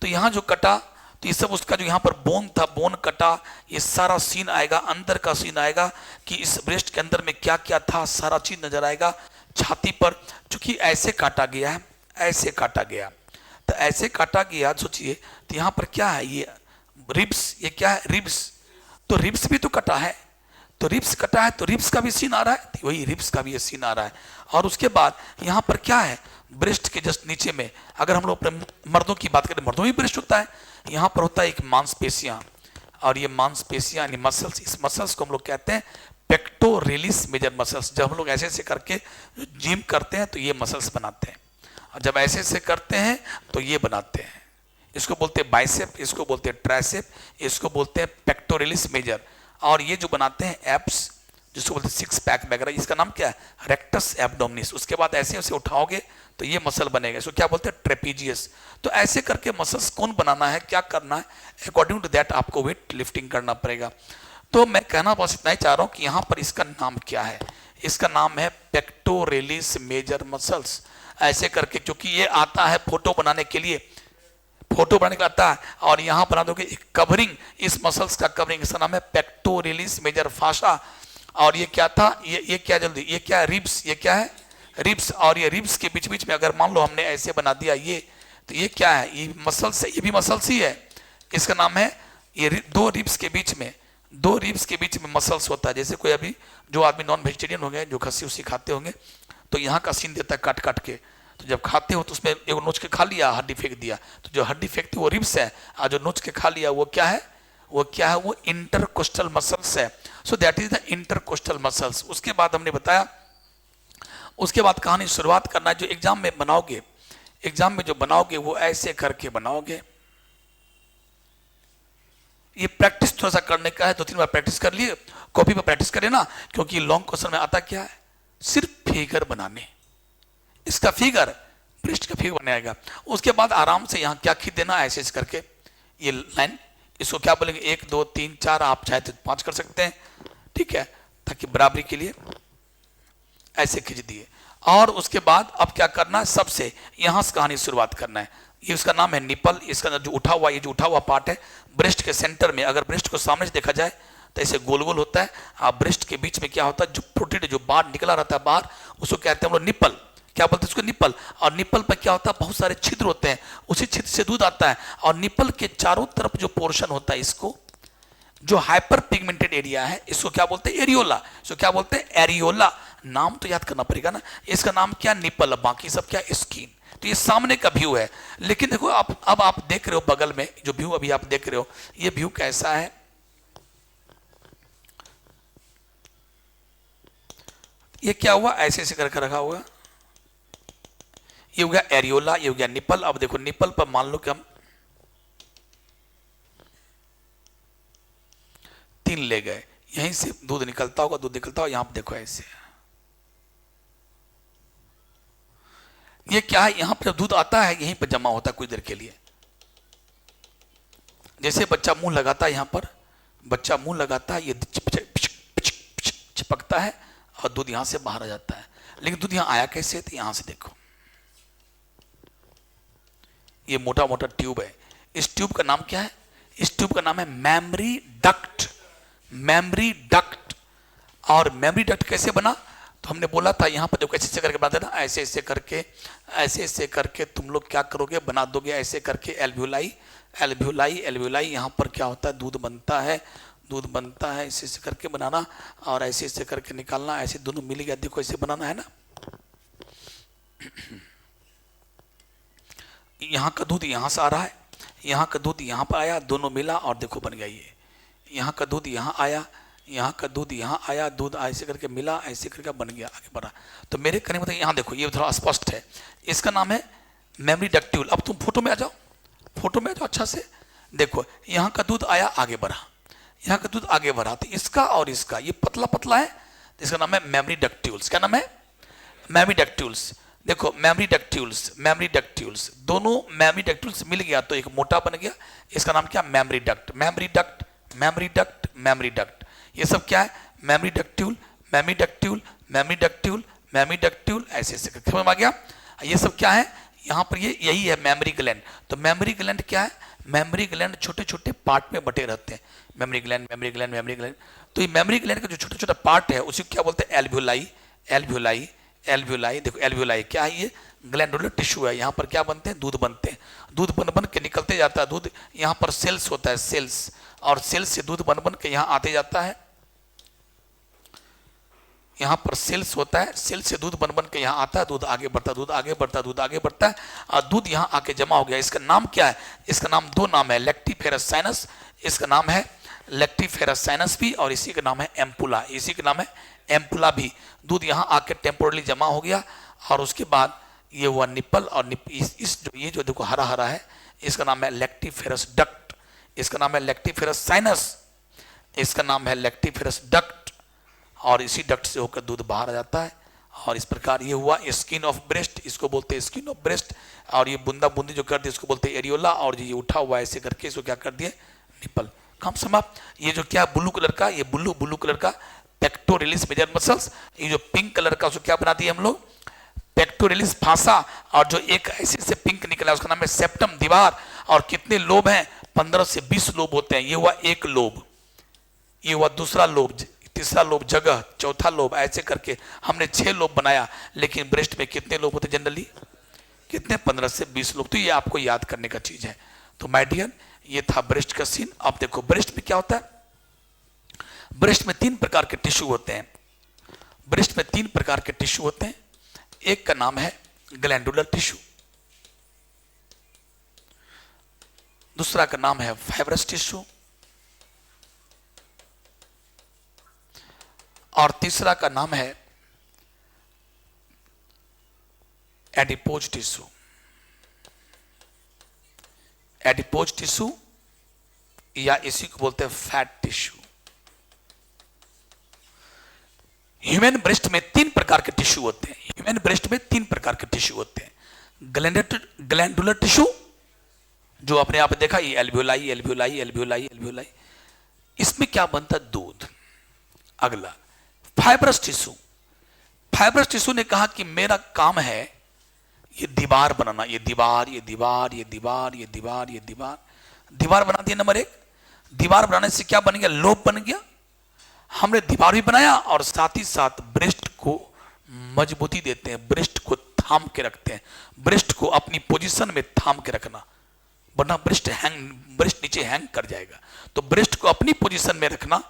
Speaker 1: तो यहाँ जो कटा तो ये सब उसका जो यहाँ पर बोन था, बोन कटा। ये सारा सीन आएगा, अंदर का सीन आएगा कि इस ब्रेस्ट के अंदर में क्या क्या था, सारा चीज नजर आएगा। छाती पर चूंकि ऐसे काटा गया है, ऐसे काटा गया, तो ऐसे काटा गया, सोचिए तो यहाँ पर क्या है? ये रिब्स। ये क्या है? रिब्स। तो रिब्स भी तो कटा है, तो रिब्स कटा है तो रिब्स का भी सीन आ रहा है, तो वही रिब्स का भी ये सीन आ रहा है। और उसके बाद यहाँ पर क्या है? ब्रेस्ट के जस्ट नीचे में, अगर हम लोग मर्दों की बात करें, मर्दों में ब्रेस्ट होता है, यहाँ पर होता है एक मांसपेशियां, और ये मांसपेशियां यानी मसल्स, इस मसल्स को हम लोग कहते हैं पेक्टोरेलिस मेजर मसल्स। जब हम लोग ऐसे ऐसे करके जिम करते हैं तो ये मसल्स बनाते हैं, और जब ऐसे ऐसे करते हैं तो ये बनाते हैं। इसको बोलते हैं बाइसेप, इसको बोलते हैं ट्राइसेप, इसको बोलते हैं पेक्टोरेलिस मेजर। और ये जो बनाते हैं एब्स, जिसको बोलते हैं सिक्स पैक वगैरह, इसका नाम क्या है? Rectus abdominis. उसके बाद ऐसे ऐसे उठाओगे तो ये मसल बनेगा, इसको क्या बोलते हैं? ट्रेपीजियस। तो ऐसे करके मसल्स कौन बनाना है, क्या करना है, अकॉर्डिंग टू दैट आपको वेट लिफ्टिंग करना पड़ेगा। तो मैं कहना बस इतना ही चाह रहा हूं कि यहाँ पर इसका नाम क्या है? इसका नाम है पेक्टोरेलिस मेजर मसल्स। ऐसे करके, क्योंकि ये आता है फोटो बनाने के लिए, फोटो बनाने का आता है, और यहाँ बना दोगे एक कवरिंग, इस मसल्स का कवरिंग, इसका नाम है पेक्टोरेलिस मेजर फाशा। और ये क्या था? ये क्या, जल्दी, ये क्या है? रिब्स। ये क्या है? रिब्स। और ये रिब्स के बीच बीच में अगर मान लो हमने ऐसे बना दिया ये, तो ये क्या है? ये मसल्स है, ये भी मसल्स ही है। इसका नाम है, ये दो रिब्स के बीच में, दो रिब्स के बीच में मसल्स होता है। जैसे कोई अभी जो आदमी नॉन वेजिटेरियन हो गए, जो खस्सी उसी खाते होंगे, तो यहाँ का सीन देता है काट काट के, तो जब खाते हो तो उसमें एक नोच के खा लिया, हड्डी फेंक दिया, तो जो हड्डी फेंकती वो रिब्स है, और जो नोच के खा लिया वो क्या है? वो क्या है? वो इंटरकोस्टल मसल्स है। So that is the intercostal muscles. उसके बाद हमने बताया, उसके बाद कहानी शुरुआत करना है। जो एग्जाम में बनाओगे, एग्जाम में जो बनाओगे वो ऐसे करके बनाओगे। ये प्रैक्टिस थोड़ा सा करने का है, 2-3 बार प्रैक्टिस कर लिए, कॉपी पर प्रैक्टिस करें ना, क्योंकि लॉन्ग क्वेश्चन में आता क्या है? सिर्फ फिगर बनाने। इसका फिगर, ब्रेस्ट का फिगर बनाएगा। उसके बाद आराम से यहाँ क्या खींच देना, ऐसे करके ये लाइन, इसको क्या बोलेंगे? 1 2 3 4, आप चाहे तो 5 कर सकते हैं, ठीक है, ताकि बराबरी के लिए ऐसे खींच दिए। और उसके बाद अब क्या करना है? सबसे यहां से कहानी शुरुआत करना है। ये उसका नाम है निपल। इसका जो उठा हुआ, ये जो उठा हुआ पार्ट है ब्रेस्ट के सेंटर में, अगर ब्रेस्ट को सामने से देखा जाए तो ऐसे गोल गोल होता है। ब्रेस्ट के बीच में क्या होता है? जो प्रोटीन जो बाहर निकला रहता है बाहर, उसको कहते हैं हम लोग निपल। क्या बोलते हैं उसको? निपल। और निपल पर क्या होता है? बहुत सारे छिद्र होते हैं, उसी छिद्र से दूध आता है। और निपल के चारों तरफ जो पोर्शन होता है, इसको जो हाइपर पिगमेंटेड एरिया है, इसको क्या बोलते हैं? एरियोला। इसको क्या बोलते हैं? एरियोला। नाम तो याद करना पड़ेगा ना। इसका नाम क्या, निपल, बाकी सब क्या, स्किन। तो ये सामने का व्यू है। लेकिन देखो अब आप देख रहे हो बगल में जो व्यू अभी आप देख रहे हो, ये व्यू कैसा है, ये क्या हुआ, ऐसे ऐसे करके रखा हुआ, ये हो गया एरियोला, ये हो गया निपल। अब देखो निपल पर मान लो कि हम 3 ले गए, यहीं से दूध निकलता होगा, दूध निकलता होगा, यहां पर देखो ऐसे, ये क्या है, यहां पर दूध आता है यहीं पर जमा होता है कुछ देर के लिए। जैसे बच्चा मुंह लगाता है, यहां पर बच्चा मुंह लगाता है, ये चिपकता है और दूध यहां से बाहर आ जाता है। लेकिन दूध यहां आया कैसे, तो यहां से देखो, ये मोटा मोटा ट्यूब है। इस ट्यूब का नाम क्या है, इस ट्यूब का नाम है मेमरी डक्ट। Mammary duct. और मेमरी डक्ट कैसे बना, तो हमने बोला था यहां पर देखो ऐसे ऐसे करके बना देना, ऐसे ऐसे करके, ऐसे ऐसे करके तुम लोग क्या करोगे, बना दोगे ऐसे करके एल्व्यूलाई, एल्व्यूलाई, एल्व्यूलाई। यहां पर क्या होता है, दूध बनता है, दूध बनता है, ऐसे ऐसे करके बनाना और ऐसे ऐसे करके निकालना, ऐसे दोनों मिल गया, देखो ऐसे बनाना है ना। यहाँ का दूध यहाँ से आ रहा है, यहाँ का दूध यहाँ पर आया, दोनों मिला और देखो बन गया ये। यहाँ का दूध यहाँ आया, यहाँ का दूध यहाँ आया, दूध ऐसे करके मिला, ऐसे करके बन गया, आगे बढ़ा। तो मेरे कहने मतलब यहाँ देखो ये थोड़ा स्पष्ट है, इसका नाम है मेमरी डक्ट्यूल। अब तुम फोटो में आ जाओ, फोटो में आ जाओ अच्छा से देखो, यहाँ का दूध आया, आगे बढ़ा, यहाँ का दूध आगे बढ़ा, तो इसका और इसका ये पतला पतला है, तो इसका नाम है मेमरी डक्ट्यूल्स। क्या नाम है, मेमरी डक्ट्यूल्स। देखो मेमरी डक्ट्यूल्स, मेमरी डक्ट्यूल्स, दोनों मेमरी डक्ट्यूल्स मिल गया तो एक मोटा बन गया, इसका नाम क्या, mammary duct. Mammary duct, mammary duct, mammary duct, ये सब क्या है, मेमरी डक्ट्यूल, मेमरी डक्ट्यूल, मेमरी डक्ट्यूल, मेमरी डक्ट्यूल, ऐसे ऐसे समझ आ गया। ये सब क्या है, यहाँ पर ये यही है मेमरी ग्लैंड। तो मेमरी ग्लैंड क्या है, मेमरी ग्लैंड छोटे छोटे पार्ट में बटे रहते हैं, memory gland, mammary gland, mammary gland. तो ये मेमरी ग्लैंड का जो छोटा छोटा पार्ट है उसी को क्या बोलते हैं, एल्व्यूलाई, एल्व्यूलाई, एल्व्यूलाई। देखो एल्व्यूलाई क्या है, ये ग्लैंडुलर टिश्यू है, यहाँ पर क्या बनते हैं, दूध बनते हैं, दूध बन बन के निकलते जाता है दूध, यहाँ पर सेल्स होता है, सेल्स, और सेल्स से दूध बन बन के यहाँ आते जाता है, यहाँ पर सेल्स होता है, सेल्स से दूध बन बन के यहाँ आता है, दूध आगे बढ़ता, दूध आगे बढ़ता, दूध आगे बढ़ता है और दूध यहाँ आके जमा हो गया। इसका नाम क्या है, इसका नाम दो नाम है, लैक्टिफेरस साइनस, इसका नाम है लैक्टिफेरस साइनस भी, और इसी का नाम है एम्पुला, इसी का नाम है एम्पुला भी। दूध यहाँ आके टेम्पोरली जमा हो गया और उसके बाद ये हुआ निपल, और इस जो ये जो देखो हरा हरा है, इसका नाम है लैक्टिफेरस डक्ट, इसका नाम है लैक्टिफेरस साइनस, इसका नाम है लैक्टिफेरस डक्ट, और इसी डक्ट से होकर दूध बाहर आ जाता है। और इस प्रकार ये हुआ स्किन ऑफ ब्रेस्ट, इसको बोलते हैं स्किन ऑफ ब्रेस्ट। और ये बूंदा बूंदी जो कर दी इसको बोलते हैं एरियोला, और ये उठा हुआ ऐसे करके इसको क्या कर दिए, निपल। काम समाप्त। ये जो क्या ब्लू कलर का, ये ब्लू कलर का पेक्टोरियलिस मेजर मसल्स, ये जो पिंक कलर का उसको क्या बना दिए हम लोग, पेक्टोरियलिस फासा, और जो एक ऐसे से पिंक निकला उसका नाम है सेप्टम, दीवार। और कितने लोब हैं, 15 से 20 लोब होते हैं। ये हुआ एक लोब, ये हुआ दूसरा लोब, तीसरा लोब जगह, चौथा लोब, ऐसे करके हमने 6 लोब बनाया। लेकिन ब्रेस्ट में कितने लोब होते जनरली, कितने, 15 से 20 लोब। तो ये आपको याद करने का चीज है। तो माय डियर ये था ब्रेस्ट का सीन। अब देखो ब्रेस्ट में क्या होता है, ब्रेस्ट में 3 प्रकार के टिश्यू होते हैं, ब्रेस्ट में 3 प्रकार के टिश्यू होते हैं। एक का नाम है ग्लैंडुलर टिश्यू, दूसरा का नाम है फाइब्रस टिश्यू, और तीसरा का नाम है एडिपोज टिश्यू। एडिपोज टिश्यू या इसी को बोलते हैं फैट टिश्यू। ह्यूमन ब्रेस्ट में 3 प्रकार के टिश्यू होते हैं, ह्यूमन ब्रेस्ट में 3 प्रकार के टिश्यू होते हैं। ग्लैंडुलर टिश्यू जो अपने आप देखा, ये एल्व्यूलाई, एल्व्यूलाई, एल्व्यूलाई, एल्व्यूलाई, इसमें क्या बनता है, दूध। अगला फाइब्रस टिश्यू, फाइब्रस टिश्यू ने कहा कि मेरा काम है ये दीवार बनाना, ये दीवार, ये दीवार, ये दीवार, ये दीवार, ये दीवार, दीवार बना दिया। नंबर 1, दीवार बनाने से क्या बन गया, लोब बन गया। हमने दीवार भी बनाया और साथ ही साथ ब्रेस्ट को मजबूती देते हैं, ब्रेस्ट को थाम के रखते हैं, ब्रेस्ट को अपनी पोजीशन में थाम के रखना, वरना ब्रेस्ट नीचे हैंग कर जाएगा। तो ब्रेस्ट को अपनी पोजीशन में रखना,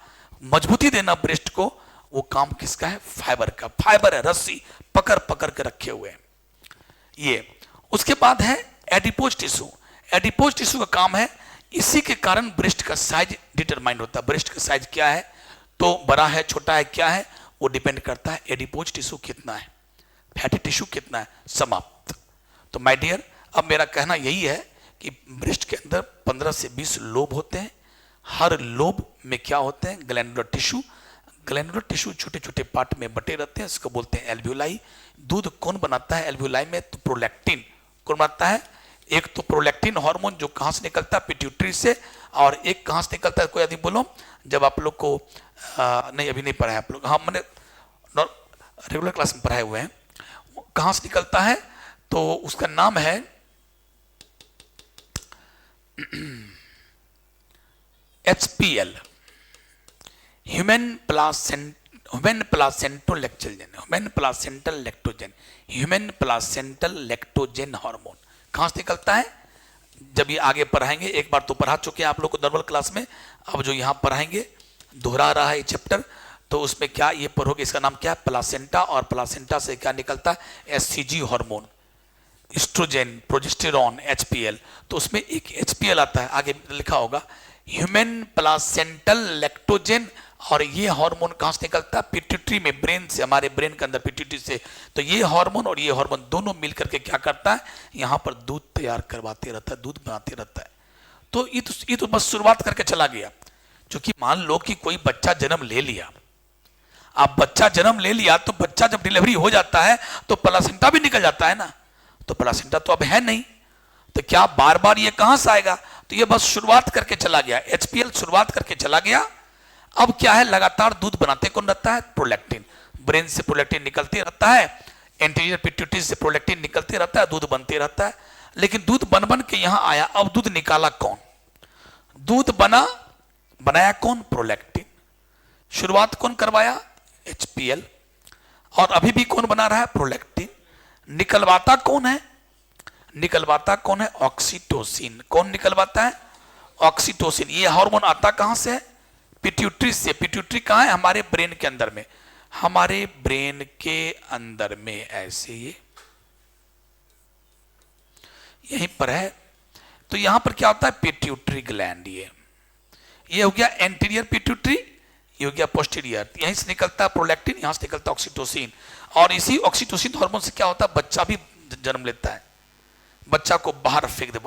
Speaker 1: मजबूती देना ब्रेस्ट को, वो काम किसका है? फाइबर का। फाइबर है, रस्सी पकड़ पकड़ के रखे हुए हैं ये। उसके बाद है एडिपोज टिश्यू। एडिपोज टिश्यू का काम है, इसी के कारण ब्रेस्ट का साइज डिटरमाइन होता है। ब्रेस्ट का साइज क्या है, तो बड़ा है छोटा है क्या है, वो डिपेंड करता है एडिपोज टिश्यू कितना है, फैटी टिश्यू कितना है। समाप्त। तो माय डियर, अब मेरा कहना यही है कि ब्रेस्ट के अंदर 15 से 20 लोब होते हैं। हर लोब में क्या होते हैं? Glandular tissue. ग्लैंडुलर टिश्यू छोटे छोटे पार्ट में बटे रहते हैं, इसको बोलते हैं एल्वियोलाई। दूध कौन बनाता है एल्वियोलाई में? तो प्रोलैक्टिन। कौन बनाता है? एक तो प्रोलैक्टिन हार्मोन जो कहां से निकलता है? पिट्यूटरी से। और एक कहां से निकलता है? कोई आदमी बोलो, जब आप लोग को नहीं अभी नहीं पढ़ा है आप लोग, हाँ मैंने रेगुलर क्लास में पढ़ाए हुए हैं। कहां से निकलता है? तो उसका नाम है HPL, human placental lactogen, human placental lactogen hormone. कहां से निकलता है? जब ये आगे पढ़ाएंगे, एक बार तो पढ़ा चुके हैं आप लोग को नॉर्मल क्लास में, अब जो यहां पढ़ाएंगे दोहरा रहा है ये चैप्टर, तो उसमें क्या ये पढ़ोगे, इसका नाम क्या है? प्लासेंटा। और प्लासेंटा से क्या निकलता है? SCG hormone, estrogen, progesterone, HPL। तो उसमें एक HPL आता है, आगे लिखा होगा ह्यूमन प्लासेंटल लैक्टोजेन। और ये हार्मोन कहां से निकलता है? पिट्यूटरी में, ब्रेन से, हमारे ब्रेन के अंदर पिट्यूटरी से। तो ये हार्मोन और ये हार्मोन दोनों मिलकर के क्या करता है? यहां पर दूध तैयार करवाते रहता है, दूध बनाते रहता है। तो ये तो बस शुरुआत करके चला गया। क्योंकि मान लो कि कोई बच्चा जन्म ले लिया, अब बच्चा जन्म ले लिया तो बच्चा जब डिलीवरी हो जाता है तो प्लासेंटा भी निकल जाता है ना, तो प्लासेंटा तो अब है नहीं, तो क्या बार बार ये कहां से आएगा? तो ये बस शुरुआत करके चला गया, HPL शुरुआत करके चला गया। अब क्या है? लगातार दूध बनाते कौन रहता है? प्रोलैक्टिन। ब्रेन से प्रोलैक्टिन निकलते रहता है, एंटीरियर पिट्यूटरी से प्रोलैक्टिन निकलते रहता है, दूध बनते रहता है। लेकिन दूध बन बन के यहां आया, अब दूध निकाला कौन? दूध बनाया कौन? प्रोलैक्टिन। शुरुआत कौन करवाया? HPL। और अभी भी कौन बना रहा है? प्रोलैक्टिन। निकलवाता कौन है? निकलवाता कौन है? ऑक्सीटोसिन। कौन निकलवाता है? ऑक्सीटोसिन। ये हार्मोन आता कहां से है? पिट्यूटरी से। पिट्यूटरी कहां है? हमारे ब्रेन के अंदर में, हमारे ब्रेन के अंदर में, ऐसे ये यहीं पर है। तो यहां पर क्या होता है? Pituitary gland. ये हो गया एंटीरियर पिट्यूटरी, ये हो गया पोस्टीरियर। यहीं से निकलता है प्रोलैक्टिन, यहां से निकलता है ऑक्सीटोसिन। और इसी ऑक्सीटोसिन हार्मोन से क्या होता है? बच्चा भी जन्म लेता है, बच्चा को बाहर फेंक दे।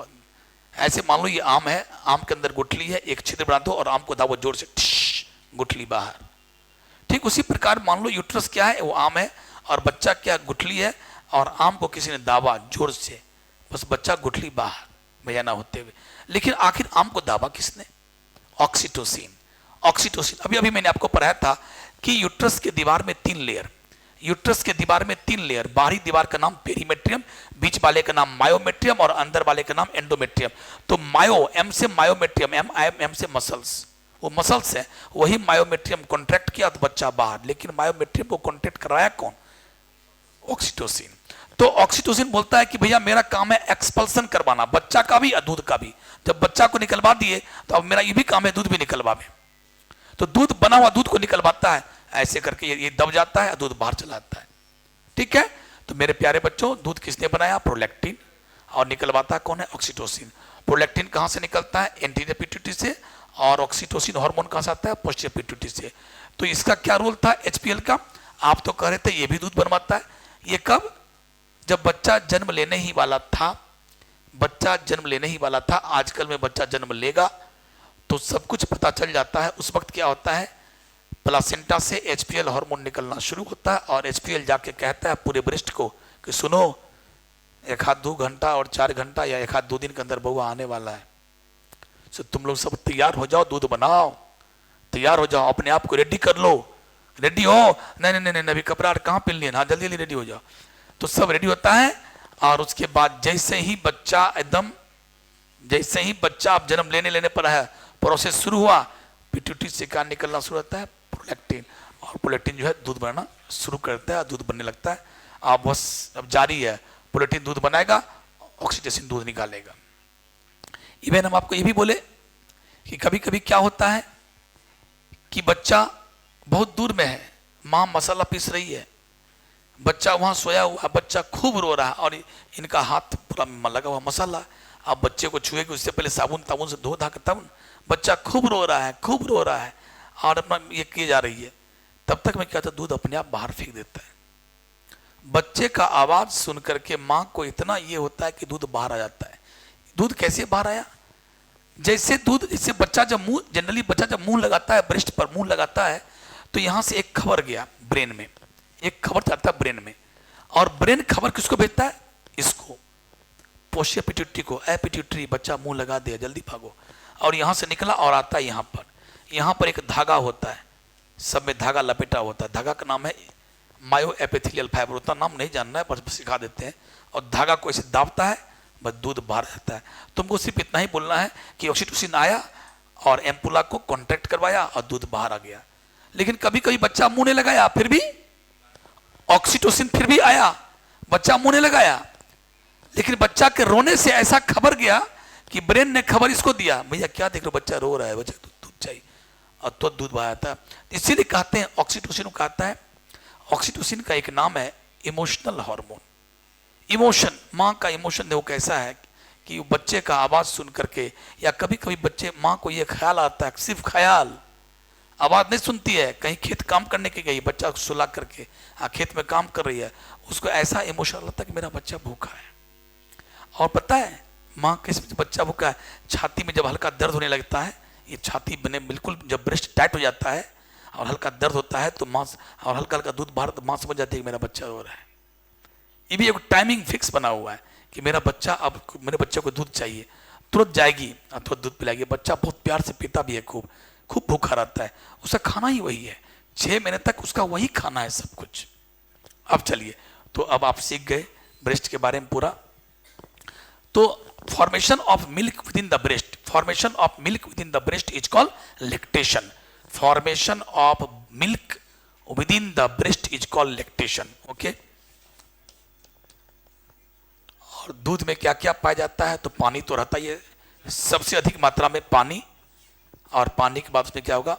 Speaker 1: ऐसे मान लो ये आम है, आम के अंदर गुठली है, एक छिद्र बना दो और आम को दाबो जोर से, गुठली बाहर। ठीक उसी प्रकार मान लो यूट्रस क्या है? वो आम है, और बच्चा क्या? गुठली है, और आम को किसी ने दाबा जोर से, बस बच्चा गुठली बाहर बयाना होते हुए। लेकिन आखिर आम को दाबा किसने? ऑक्सीटोसिन। ऑक्सीटोसिन। अभी मैंने आपको पढ़ाया था कि यूट्रस के दीवार में 3 लेयर, यूट्रस के दीवार में 3 लेयर, बाहरी दीवार का नाम पेरीमेट्रियम, बीच वाले का नाम मायोमेट्रियम और अंदर वाले का नाम एंडोमेट्रियम। तो मायो, एम से मायोमेट्रियम, एम से मसल्स, वो मसल्स है, वही मायोमेट्रियम कॉन्ट्रैक्ट किया तो बच्चा बाहर। लेकिन मायोमेट्रियम को कॉन्ट्रैक्ट कराया कौन? ऑक्सीटोसिन। तो ऑक्सीटोसिन बोलता है कि भैया मेरा काम है एक्सपल्सन करवाना, बच्चा का भी और दूध का भी। जब बच्चा को निकलवा दिए तो अब मेरा ये भी काम है दूध भी निकलवावे। तो दूध बना हुआ दूध को निकलवाता है, ऐसे करके ये दब जाता है, दूध बाहर चला जाता है। ठीक है? तो मेरे प्यारे बच्चों, दूध किसने बनाया? प्रोलैक्टिन। और निकलवाता कौन है? ऑक्सीटोसिन। प्रोलैक्टिन कहां से निकलता है? एंटीरियर पिट्यूटरी से। और ऑक्सीटोसिन हार्मोन कहां से आता है? पोस्टीरियर पिट्यूटरी से। तो इसका क्या रोल था HPL का? आप तो कह रहे थे ये भी दूध बनवाता है। ये कब? जब बच्चा जन्म लेने ही वाला था, बच्चा जन्म लेने ही वाला था। आजकल में बच्चा जन्म लेगा तो सब कुछ पता चल जाता है। उस वक्त क्या होता है? प्लासेंटा से HPL हार्मोन निकलना शुरू होता है, और HPL जाके कहता है पूरे ब्रेस्ट को कि सुनो, 1-2 घंटा और 4 घंटा या 1-2 दिन के अंदर बउआ आने वाला है, तो तुम लोग सब तैयार हो जाओ, दूध बनाओ, तैयार हो जाओ, अपने आप को रेडी कर लो। रेडी हो? नहीं, अभी कपड़ा कहाँ पहन लिए? हाँ जल्दी जल्दी रेडी हो जाओ। तो सब रेडी होता है, और उसके बाद जैसे ही बच्चा आप जन्म लेने पर है, प्रोसेस शुरू हुआ, पिट्यूटरी से क्या निकलना शुरू होता है? प्रोलैक्टिन। और प्रोलैक्टिन जो है दूध बनाना शुरू करता है, दूध बनने लगता है। अब बस अब जारी है, प्रोलैक्टिन दूध बनाएगा, ऑक्सीटोसिन दूध निकालेगा। इवन हम आपको ये भी बोले कि कभी कभी क्या होता है कि बच्चा बहुत दूर में है, माँ मसाला पीस रही है, बच्चा वहां सोया हुआ, बच्चा खूब रो रहा है और इनका हाथ पूरा लगा हुआ मसाला। आप बच्चे को छुएगी उससे पहले साबुन ताबुन से धो धा के तब बच्चा खूब रो रहा है, खूब रो रहा है और अपना ये किए जा रही है। तब तक मैं क्या था, दूध अपने आप बाहर फेंक देता है। बच्चे का आवाज सुन करके माँ को इतना ये होता है कि दूध बाहर आ जाता है। दूध कैसे बाहर आया? जैसे दूध, जैसे बच्चा जब मुंह, जनरली बच्चा जब मुंह लगाता है, ब्रेस्ट पर मुंह लगाता है, तो यहां से एक खबर गया ब्रेन में, एक खबर जाता है ब्रेन में, और ब्रेन खबर किसको भेजता है? इसको, पोस्टियर पिट्यूटरी को। ए पिट्यूटरी, बच्चा मुंह लगा दिया, जल्दी भागो। और यहां से निकला और आता है यहाँ पर एक धागा होता है, सब में धागा लपेटा होता है। धागा का नाम है मायो एपिथेलियल फाइबर। उतना नाम नहीं जानना है, बस सिखा देते हैं। और धागा को ऐसे दाबता है, बस दूध बाहर जाता है। तुमको सिर्फ इतना ही बोलना है कि ऑक्सीटोसिन आया और एम्पुला को कॉन्ट्रैक्ट करवाया और दूध बाहर आ गया। लेकिन कभी कभी बच्चा मुंह नहीं लगाया, फिर भी ऑक्सीटोसिन फिर भी आया, बच्चा मुंह नहीं लगाया, लेकिन बच्चा के रोने से ऐसा खबर गया कि ब्रेन ने खबर इसको दिया, भैया क्या देख रहे हो, बच्चा रो रहा है, बच्चा दूध चाहिए, और तो दूध बाहर आता है। इसीलिए कहते हैं ऑक्सीटोसिन को कहता है, ऑक्सीटोसिन का एक नाम है इमोशनल हार्मोन। इमोशन, माँ का इमोशन देखो कैसा है कि बच्चे का आवाज सुन करके, या कभी कभी बच्चे, माँ को ये ख्याल आता है, सिर्फ ख्याल, आवाज नहीं सुनती है, कहीं खेत काम करने के गई, बच्चा को सुला करके खेत में काम कर रही है, उसको ऐसा इमोशन लगता है कि मेरा बच्चा भूखा है। और पता है माँ किस, बच्चा भूखा है, छाती में जब हल्का दर्द होने लगता है, ये छाती बने बिल्कुल, जब ब्रेस्ट टाइट हो जाता है और हल्का दर्द होता है तो माँ, और हल्का हल्का दूध बाहर, तो माँ समझ जाती है कि मेरा बच्चा रो रहा है। ये भी एक टाइमिंग फिक्स बना हुआ है कि मेरा बच्चा, अब मेरे बच्चे को दूध चाहिए, तुरंत जाएगी और तुरंत दूध पिलाएगी। बच्चा बहुत प्यार से पीता भी है, खूब खूब भूखा रहता है, उसका खाना ही वही है, 6 महीने तक उसका वही खाना है सब कुछ। अब चलिए, तो अब आप सीख गए ब्रेस्ट के बारे में पूरा। तो formation of milk with in the breast, formation of milk with in the breast is called lactation. Formation of milk with in the breast is called lactation. Okay, और दूध में क्या क्या पाया जाता है? तो पानी तो रहता ही है, सबसे अधिक मात्रा में पानी, और पानी के बाद उसमें क्या होगा,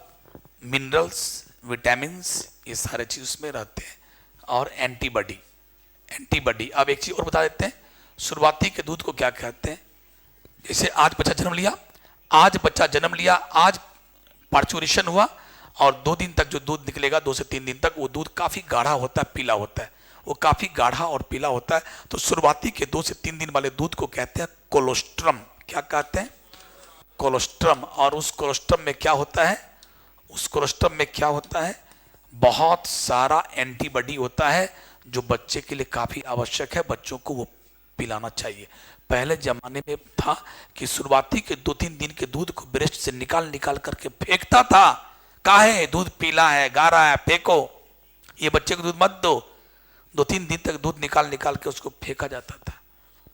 Speaker 1: मिनरल्स, विटामिन्स, ये सारे चीज उसमें रहते हैं, और एंटीबॉडी। एंटीबॉडी, अब एक चीज और बता देते हैं, शुरुआती के दूध को क्या कहते हैं? जैसे आज बच्चा जन्म लिया, आज पार्चुरेशन हुआ, और 2 दिन तक जो दूध निकलेगा, 2 से 3 दिन तक, वो दूध काफी गाढ़ा होता है, पीला होता है, वो काफी गाढ़ा और पीला होता है। तो शुरुआती के 2 से 3 दिन वाले दूध को कहते हैं कोलोस्ट्रम। क्या कहते हैं? कोलोस्ट्रम। और उस कोलोस्ट्रम में क्या होता है? उस कोलोस्ट्रम में क्या होता है? बहुत सारा एंटीबॉडी होता है, जो बच्चे के लिए काफी आवश्यक है, बच्चों को वो पिलाना चाहिए। पहले जमाने में था कि शुरुआती के 2-3 दिन के दूध को ब्रेस्ट से निकाल करके फेंकता था, काहे, दूध पीला है, गाढ़ा है, फेंको, ये बच्चे को दूध मत दो। 2-3 दिन तक दूध निकाल के उसको फेंका जाता था,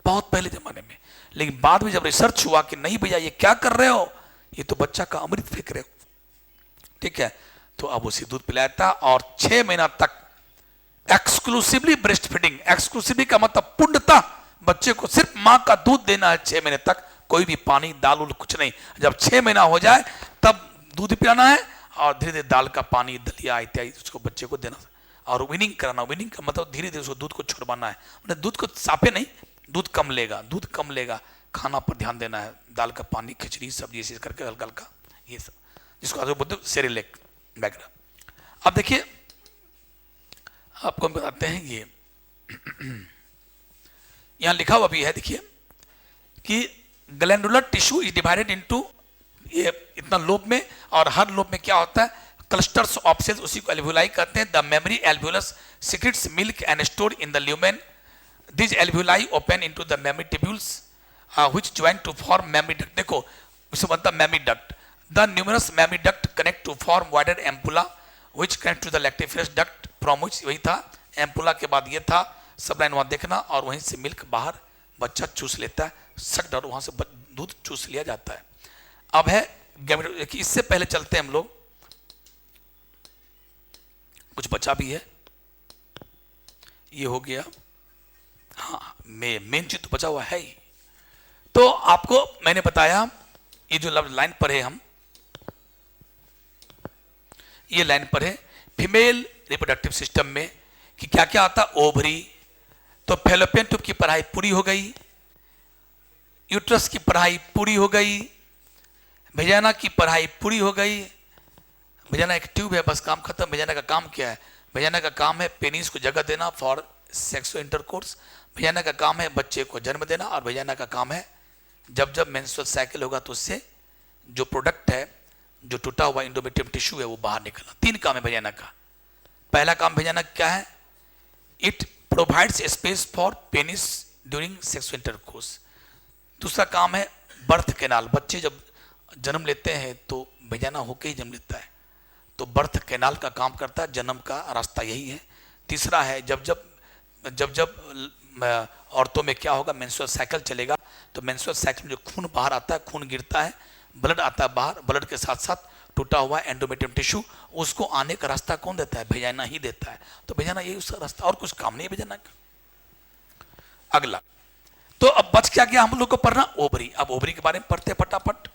Speaker 1: बहुत पहले जमाने में। लेकिन बाद में जब रिसर्च हुआ कि नहीं भैया ये क्या कर रहे हो, ये तो बच्चा का अमृत फेंक रहे हो, ठीक है, तो अब उसे दूध पिलाया था। और 6 महीना तक एक्सक्लूसिवली ब्रेस्ट फीडिंग, एक्सक्लूसिवली का मतलब पूर्णतः बच्चे को सिर्फ मां का दूध देना है 6 महीने तक, कोई भी पानी दाल उल कुछ नहीं। जब 6 महीना हो जाए तब दूध पिलाना है, और धीरे धीरे दाल का पानी, दलिया इत्यादि उसको बच्चे को देना, और विनिंग कराना। विनिंग का मतलब धीरे धीरे उसको दूध को छुड़वाना है, मतलब दूध को साफे नहीं, दूध कम लेगा, खाना पर ध्यान देना है, दाल का पानी, खिचड़ी, सब्जी, ऐसे करके हल्का हल्का, ये सब जिसको आगे बोलते हैं सेरेलेक वगैरह। अब देखिए, आपको हम बताते हैं, ये यहां लिखा हुआ भी है, देखिए कि glandular tissue is divided into, ये इतना लोब में, और हर लोब में क्या होता है, क्लस्टर्स ऑफ सेल्स, उसी को एल्वुलाई कहते हैं। The mammary alveolus secrets milk and stored in the lumen. These alveoli open into the memory tubules which join to form memory duct. देखो उसे बनता memory duct. The numerous memory duct connect to form wider ampulla which connect to the lactiferous duct from which, वही था ampulla के बाद ये था सब लाइन वहां देखना, और वहीं से मिल्क बाहर बच्चा चूस लेता है, सक और वहां से दूध चूस लिया जाता है। अब है गैमेटोफिजिक्स, इससे पहले चलते हैं हम लोग, कुछ बचा भी है, ये हो गया, हाँ मेन चीज तो बचा हुआ है ही। तो आपको मैंने बताया, ये जो लाइन पर है, हम ये लाइन पर है, फीमेल रिप्रोडक्टिव सिस्टम में कि क्या क्या आता है, ओवरी, तो फैलोपियन ट्यूब की पढ़ाई पूरी हो गई, यूट्रस की पढ़ाई पूरी हो गई, वेजाइना की पढ़ाई पूरी हो गई। वेजाइना एक ट्यूब है, बस काम खत्म। वेजाइना का काम क्या है? वेजाइना का काम है पेनिस को जगह देना फॉर सेक्सुअल इंटरकोर्स। वेजाइना का काम है बच्चे को जन्म देना, और वेजाइना का काम है जब जब मेंस्ट्रुअल साइकिल होगा तो उससे जो प्रोडक्ट है, जो टूटा हुआ इंडोमेट्रियम टिश्यू है, वो बाहर निकलना। 3 काम है वेजाइना का। पहला काम वेजाइना क्या है? It provides space for penis during sexual intercourse. दूसरा काम है बर्थ कैनाल। बच्चे जब जन्म लेते हैं तो वेजाइना होके ही जन्म लेता है, तो बर्थ कैनाल का काम करता है, जन्म का रास्ता यही है। तीसरा है जब जब औरतों में क्या होगा, मेंस्ट्रुअल साइकिल चलेगा, तो मेंस्ट्रुअल साइकिल में जो खून बाहर आता है, खून गिरता है, ब्लड आता है बाहर, ब्लड के साथ साथ टूटा हुआ एंडोमेट्रियम टिश्यू, उसको आने का रास्ता कौन देता है? वेजाइना ही देता है। तो वेजाइना यही उसका रास्ता, और कुछ काम नहीं है वेजाइना का। अगला, तो अब बच क्या गया हम लोग को पढ़ना? ओवरी। अब ओवरी के बारे में पढ़ते फटाफट।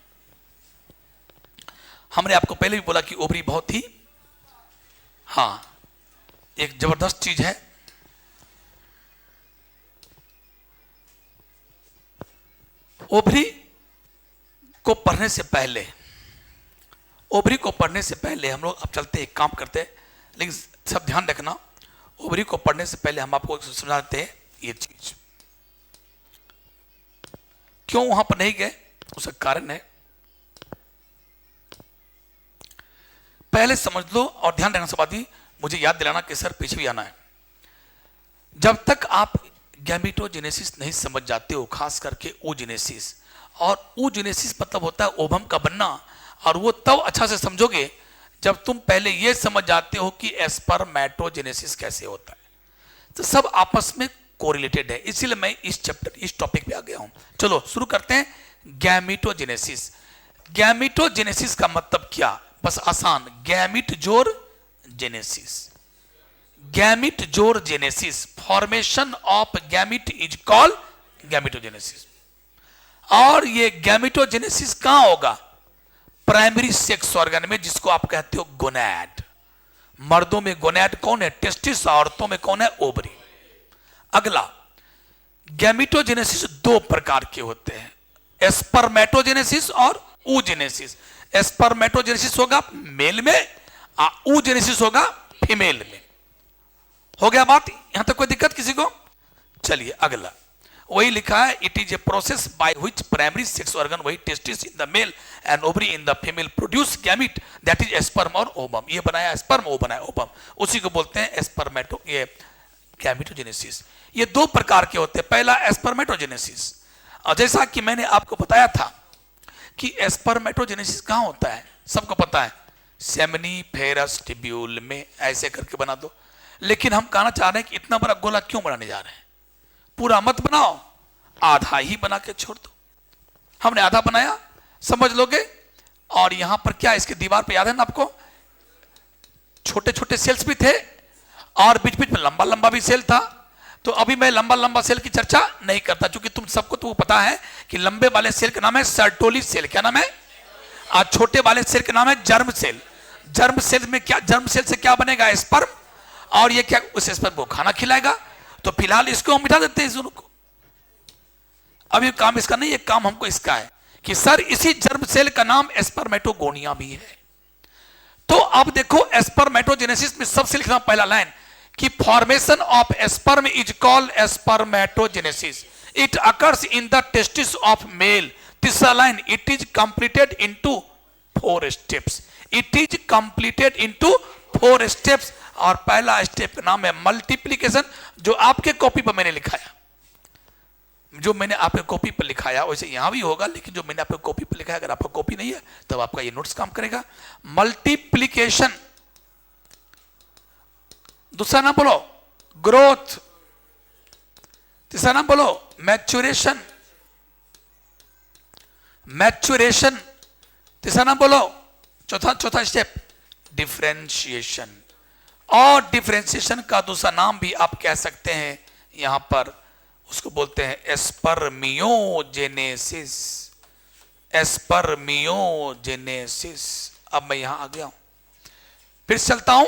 Speaker 1: हमने आपको पहले भी बोला कि ओवरी बहुत ही एक जबरदस्त चीज है। ओवरी को पढ़ने से पहले हम लोग अब चलते एक काम करते हैं, लेकिन सब ध्यान रखना, ओवरी को पढ़ने से पहले हम आपको समझाते हैं ये चीज। क्यों वहां पर नहीं गए, उसका कारण है, पहले समझ लो और ध्यान रखना। सवादी मुझे याद दिलाना कि सर पीछे भी आना है। जब तक आप गैमेटोजेनेसिस नहीं समझ जाते हो, खास करके oogenesis, और oogenesis मतलब होता है ओवम का बनना, और वो तब अच्छा से समझोगे जब तुम पहले ये समझ जाते हो कि स्पर्मेटोजेनेसिस कैसे होता है। तो सब आपस में कोरिलेटेड है, इसीलिए मैं इस टॉपिक पे आ गया हूं। चलो शुरू करते हैं। गैमेटोजेनेसिस। गैमेटोजेनेसिस का मतलब क्या? बस आसान, गैमिट जोर जेनेसिस। गैमिट जोर genesis, formation of gamete is called gametogenesis. और ये गैमेटोजेनेसिस कहां होगा? प्राइमरी सेक्स ऑर्गन में, जिसको आप कहते हो गोनैड। मर्दों में गोनैड कौन है? टेस्टिस। औरतों में कौन है? ओवरी। अगला, गैमेटोजेनेसिस 2 प्रकार के होते हैं, स्पर्मेटोजेनेसिस और oogenesis। स्पर्मेटोजेनेसिस होगा मेल में, oogenesis होगा फीमेल में। हो गया बात? यहां तक कोई दिक्कत किसी को? चलिए अगला, वही लिखा है, it is a process by which primary sex organ, वही testis in the male and ovary in the female, produce gamete that is sperm और ओवम। ये बनाया स्पर्म, वो बनाया ओवम, उसी को बोलते हैं स्पर्मेटो, ये गैमेटोजेनेसिस। ये 2 प्रकार के होते हैं। पहला स्पर्मेटोजेनेसिस, और जैसा कि मैंने आपको बताया था कि स्पर्मेटोजेनेसिस कहां होता है, सबको पता है, सेमिनिफेरस टिब्यूल में। ऐसे करके बना दो। लेकिन हम कहना चाह रहे हैं कि इतना बड़ा गोला क्यों बनाने जा रहे हैं? पूरा मत बनाओ, आधा ही बना के छोड़ दो। हमने आधा बनाया, समझ लोगे। और यहां पर क्या, इसके दीवार पे याद है ना आपको, छोटे छोटे सेल्स भी थे, और बीच बीच में लंबा लंबा भी सेल था। तो अभी मैं लंबा लंबा सेल की चर्चा नहीं करता, क्योंकि तुम सबको तो पता है कि लंबे वाले सेल का नाम है सर्टोली सेल। क्या नाम है? और छोटे वाले सेल का नाम है जर्म सेल। जर्म सेल में क्या, जर्म सेल से क्या बनेगा? स्पर्म। और ये क्या, उस स्पर्म को खाना खिलाएगा। तो फिलहाल इसको हम मिटा देते हैं इस को। अब ये काम इसका नहीं, ये काम हमको इसका है कि सर इसी जर्म सेल का नाम स्पर्मेटोगोनिया भी है। तो अब देखो, स्पर्मेटोजेनेसिस में सबसे लिखना पहला लाइन कि formation of sperm is called spermatogenesis, it occurs in the testis of male. तीसरा line, it is completed into 4 steps. It is completed into 4 steps. और पहला स्टेप का नाम है मल्टीप्लीकेशन, जो आपके कॉपी पर मैंने लिखाया, जो मैंने आपके कॉपी पर लिखाया वैसे यहां भी होगा, लेकिन जो मैंने आपके कॉपी पर लिखा है, अगर आपका कॉपी नहीं है तब आपका ये नोट्स काम करेगा। मल्टीप्लीकेशन। दूसरा नाम बोलो ग्रोथ। तीसरा नाम बोलो मैच्योरेशन। मैच्योरेशन। तीसरा नाम बोलो, चौथा स्टेप डिफरेंशिएशन। और डिफरेंशिएशन का दूसरा नाम भी आप कह सकते हैं, यहां पर उसको बोलते हैं स्पर्मियोजेनेसिस। स्पर्मियोजेनेसिस। अब मैं यहां आ गया हूं, फिर चलता हूं।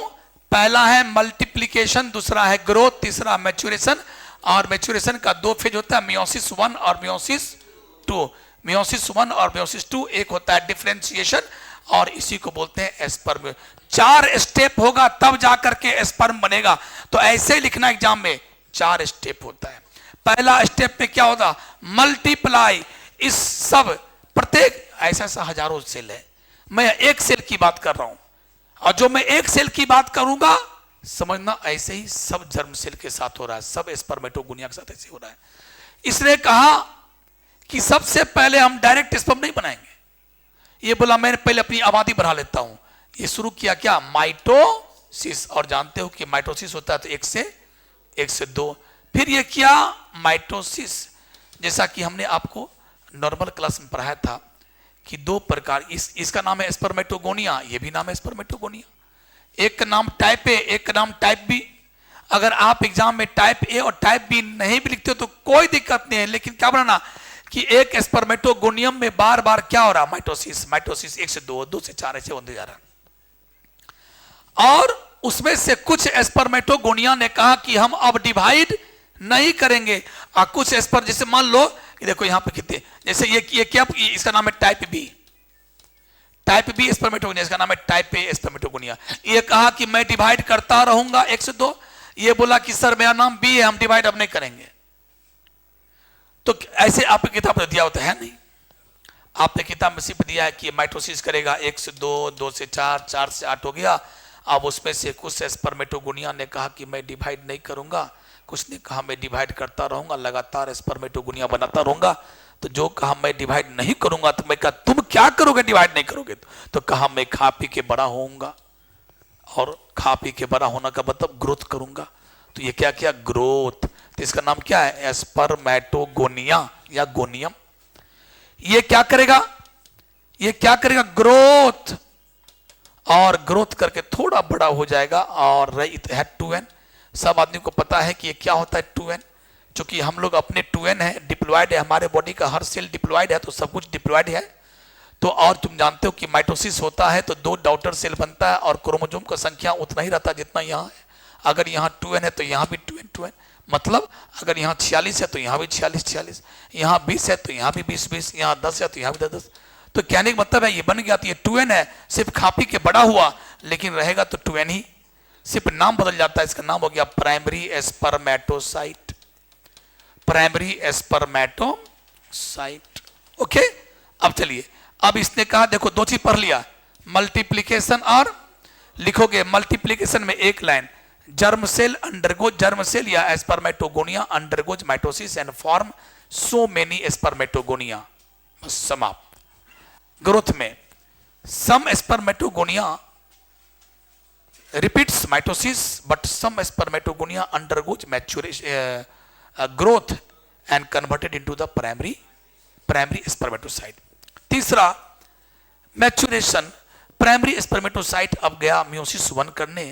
Speaker 1: पहला है मल्टीप्लीकेशन, दूसरा है ग्रोथ, तीसरा मैच्योरेशन। और मैच्योरेशन का दो फेज होता है, मियोसिस 1 और मियोसिस 2। मियोसिस 1 और मियोसिस 2, एक होता है डिफरेंशिएशन और इसी को बोलते हैं स्पर्म। 4 स्टेप होगा तब जाकर के स्पर्म बनेगा। तो ऐसे लिखना एग्जाम में, 4 स्टेप होता है। पहला स्टेप में क्या होगा, मल्टीप्लाई। इस सब प्रत्येक ऐसा ऐसा हजारों सेल है, मैं एक सेल की बात कर रहा हूं, और जो मैं एक सेल की बात करूंगा समझना ऐसे ही सब जर्म सेल के साथ हो रहा है, सब स्पर्मेटोगोनिया के साथ ऐसे हो रहा है। इसने कहा कि सबसे पहले हम डायरेक्ट स्पर्म नहीं बनाएंगे, ये बोला मैंने पहले अपनी आबादी बढ़ा लेता हूं। ये शुरू किया क्या, माइटोसिस। और जानते हो कि माइटोसिस होता है तो एक से 2। फिर ये किया माइटोसिस, जैसा कि हमने आपको नॉर्मल क्लास में पढ़ाया था कि 2 प्रकार, इसका नाम है स्पर्मेटोगोनिया, ये भी नाम है स्पर्मेटोगोनिया। एक का नाम टाइप ए, एक का नाम टाइप बी। अगर आप एग्जाम में टाइप ए और टाइप बी नहीं भी लिखते हो तो कोई दिक्कत नहीं है, लेकिन क्या बनाना कि एक स्पर्मेटोगोनियम में बार बार क्या हो रहा, माइटोसिस। माइटोसिस 1 से 2, 2 से 4 ऐसे होते जा रहा है। और उसमें से कुछ स्पर्मेटोगोनिया ने कहा कि हम अब डिवाइड नहीं करेंगे। और कुछ स्पर्म, जैसे मान लो कि देखो यहां पे कितने, जैसे ये क्या, इसका नाम है type B. Type B spermatogonia, इसका नाम है टाइप ए स्पर्मेटोगोनिया। ये कहा कि मैं डिवाइड करता रहूंगा 1 से 2। ये बोला कि सर मेरा नाम बी है, हम डिवाइड अब नहीं करेंगे। तो ऐसे आपकी किताब में दिया होता है नहीं, आपने किताब में सिर्फ दिया है कि माइटोसिस करेगा 1 से 2, 2 से 4, 4 से 8 हो गया। अब उसमें से कुछ स्पर्मेटोगोनिया ने कहा कि मैं डिवाइड नहीं करूंगा, कुछ ने कहा मैं डिवाइड करता रहूंगा, लगातार स्पर्मेटोगोनिया बनाता रहूंगा। तो जो कहा मैं डिवाइड नहीं करूंगा, तो मैं कहा तुम क्या करोगे डिवाइड नहीं करोगे? तो कहा मैं खा पी के बड़ा होऊंगा, और खा पी के बड़ा होना का मतलब ग्रोथ करूंगा। तो ये क्या किया, ग्रोथ। तो इसका नाम क्या है, स्पर्मेटोगोनिया या गोनियम। ये क्या करेगा, ये क्या करेगा, ग्रोथ। और ग्रोथ करके थोड़ा बड़ा हो जाएगा। और इट है 2n। सब आदमी को पता है कि ये क्या होता है 2n, क्योंकि हम लोग अपने 2n है, डिप्लॉयड है, हमारे बॉडी का हर सेल डिप्लॉयड है, तो सब कुछ डिप्लॉयड है। तो और तुम जानते हो कि माइटोसिस होता है तो 2 डॉटर सेल बनता है, और क्रोमोसोम का संख्या उतना ही रहता है जितना यहाँ है। अगर यहाँ 2n है तो यहाँ भी 2n। मतलब अगर यहाँ 46 है तो यहाँ भी 46, यहाँ 20 है तो यहाँ भी 20, यहाँ 10 है तो यहाँ भी 10। तो कहने का मतलब है ये बन गया, तो ये 2n है, सिर्फ खा पी के बड़ा हुआ, लेकिन रहेगा तो 2n ही, सिर्फ नाम बदल जाता है। इसका नाम हो गया primary spermatocyte. Primary spermatocyte. Okay, अब चलिए, अब इसने कहा देखो 2 चीज पढ़ लिया, मल्टीप्लीकेशन और लिखोगे मल्टीप्लीकेशन में एक line, germ cell undergoes, germ cell या spermatogonia undergoes mitosis and form so many spermatogonia, समाप्त। ग्रोथ में some spermatogonia repeats mitosis but some spermatogonia undergoes maturation, growth and converted into the primary spermatocyte। तीसरा maturation, primary spermatocyte अब गया meiosis 1 करने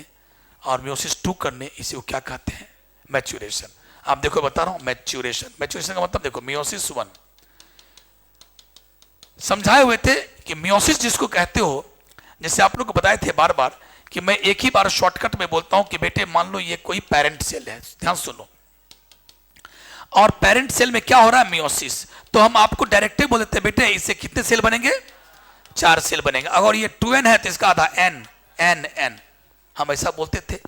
Speaker 1: और meiosis 2 करने, इसे वो क्या कहते हैं, मैच्योरेशन। आप देखो बता रहा हूं, मैच्योरेशन का मतलब देखो, मियोसिस 1 समझाए हुए थे कि मियोसिस जिसको कहते हो, जैसे आप लोग को बताए थे बार बार कि मैं एक ही बार शॉर्टकट में बोलता हूं कि बेटे मान लो ये कोई पेरेंट सेल है, ध्यान सुनो, और पेरेंट सेल में क्या हो रहा है, मियोसिस। तो हम आपको डायरेक्टली बोल देते हैं बेटे इससे कितने सेल बनेंगे, 4 सेल बनेंगे। अगर ये 2n है तो इसका आधा n, हम ऐसा बोलते थे।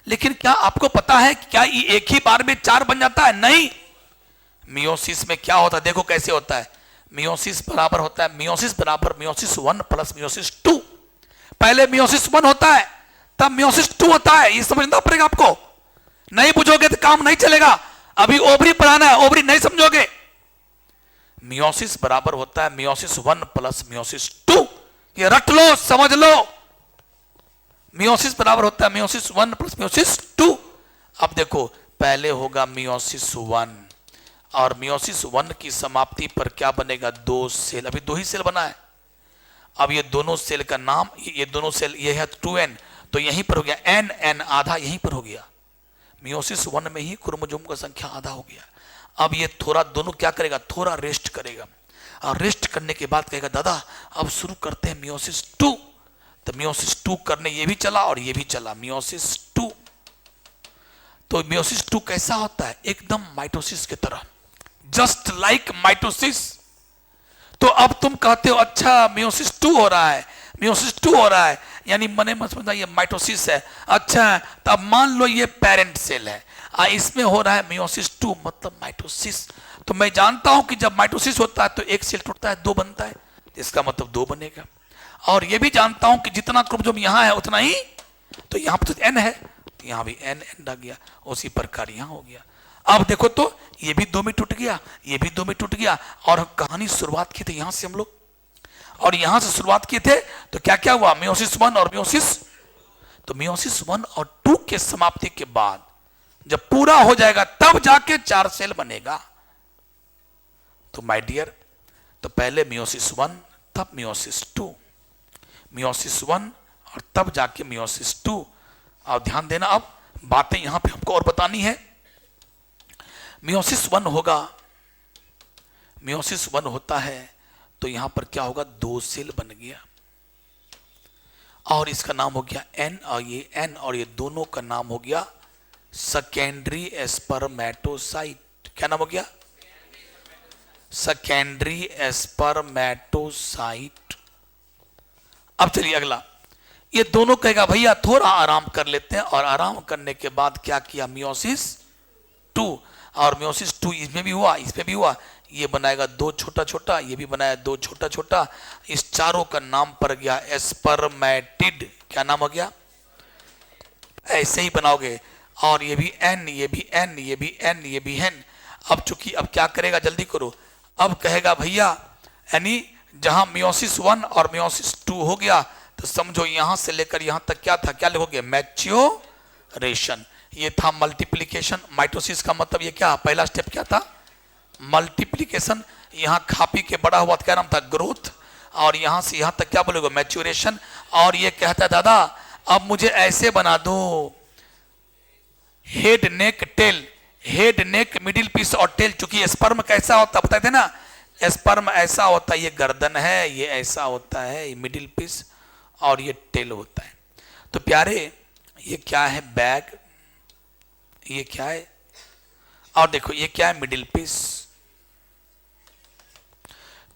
Speaker 1: लेकिन क्या आपको पता है क्या ये एक ही बार में 4 बन जाता है? नहीं, मियोसिस में क्या होता है, देखो कैसे होता है। मियोसिस बराबर होता है, मियोसिस बराबर मियोसिस 1 प्लस मियोसिस 2। पहले मियोसिस 1 होता है, तब मियोसिस 2 होता है, ये समझना पड़ेगा आपको। नहीं बुझोगे तो काम नहीं चलेगा। अभी ओवरी पढ़ाना है, ओवरी नहीं समझोगे। मियोसिस बराबर होता है मियोसिस 1 प्लस मियोसिस 2, ये रट लो, समझ लो। मियोसिस बराबर होता है मियोसिस 1 प्लस मियोसिस 2। अब देखो पहले होगा मियोसिस 1, और मियोसिस 1 की समाप्ति पर क्या बनेगा, 2 सेल। अभी 2 ही सेल बना है। अब ये दोनों सेल का नाम, ये दोनों सेल, ये है 2n, तो यहीं पर हो गया n आधा यहीं पर हो गया। मियोसिस 1 में ही क्रोमोसोम का संख्या आधा हो गया। अब ये थोड़ा दोनों क्या करेगा, थोड़ा रेस्ट करेगा, और रेस्ट करने के बाद कहेगा दादा अब शुरू करते हैं मियोसिस 2। तो मियोसिस 2 करने ये भी चला और ये भी चला, मियोसिस 2। तो मियोसिस 2 कैसा होता है? एकदम माइटोसिस की तरह, जस्ट लाइक माइटोसिस। तो अब तुम कहते हो अच्छा मियोसिस 2 हो रहा है, मियोसिस 2 हो रहा है, यानी मने मत समझना ये माइटोसिस है। अच्छा, तब मान लो ये पेरेंट सेल है, इसमें हो रहा है मियोसिस 2 मतलब माइटोसिस। तो मैं जानता हूं कि जब माइटोसिस होता है तो एक सेल टूटता है, 2 बनता है, इसका मतलब 2 बनेगा। और ये भी जानता हूं कि जितना क्रोमोसोम यहां है उतना ही, तो यहां पर तो n है, तो यहां भी n आ गया, उसी प्रकार यहां हो गया। अब देखो तो ये भी 2 में टूट गया, ये भी 2 में टूट गया, और कहानी शुरुआत की थी यहां से हम लोग, और यहां से शुरुआत किए थे। तो क्या क्या हुआ? मियोसिस 1 और मियोसिस, तो मियोसिस 1 और 2 के समाप्ति के बाद जब पूरा हो जाएगा तब जाके 4 सेल बनेगा। तो माय डियर, तो पहले मियोसिस 1 तब मियोसिस 2, मियोसिस 1 और तब जाके मियोसिस 2। और ध्यान देना, अब बातें यहां पे हमको और बतानी है। मियोसिस 1 होगा, मियोसिस 1 होता है तो यहां पर क्या होगा? 2 सेल बन गया और इसका नाम हो गया एन, और ये एन और ये दोनों का नाम हो गया सेकेंडरी एस्पर्मेटोसाइट। क्या नाम हो गया? Secondary spermatocyte. अब चलिए अगला, ये दोनों कहेगा भैया थोड़ा आराम कर लेते हैं, और आराम करने के बाद क्या किया? मियोसिस 2, और मियोसिस 2 इसमें भी हुआ, इसमें भी हुआ, ये बनाएगा 2 छोटा छोटा, ये भी बनाया 2 छोटा छोटा, इस चारों का नाम पड़ गया एस्पर्मेटिड। क्या नाम हो गया? ऐसे ही बनाओगे, और ये भी एन, ये भी एन, ये भी एन, ये भी एन। अब चूंकि अब क्या करेगा, जल्दी करो, अब कहेगा भैया, यानी जहां मियोसिस 1 और मियोसिस 2 हो गया तो समझो यहां से लेकर यहां तक क्या था? क्या लिखोगे? मैच्योरेशन। ये था मल्टीप्लिकेशन। माइटोसिस का मतलब ये क्या? पहला स्टेप क्या था? मल्टीप्लिकेशन। यहां खा पी के बड़ा हुआ, क्या नाम था? ग्रोथ। और यहां से यहां तक क्या बोलोगे? मैच्योरेशन। और ये कहता है दादा अब मुझे ऐसे बना दो, head neck tail, head neck middle piece और टेल। चूंकि स्पर्म कैसा होता बताए थे ना, स्पर्म ऐसा होता है, ये गर्दन है, ये ऐसा होता है, ये मिडिल पीस और ये टेल होता है। तो प्यारे ये क्या है? बैग, ये क्या है? और देखो ये क्या है? Middle piece.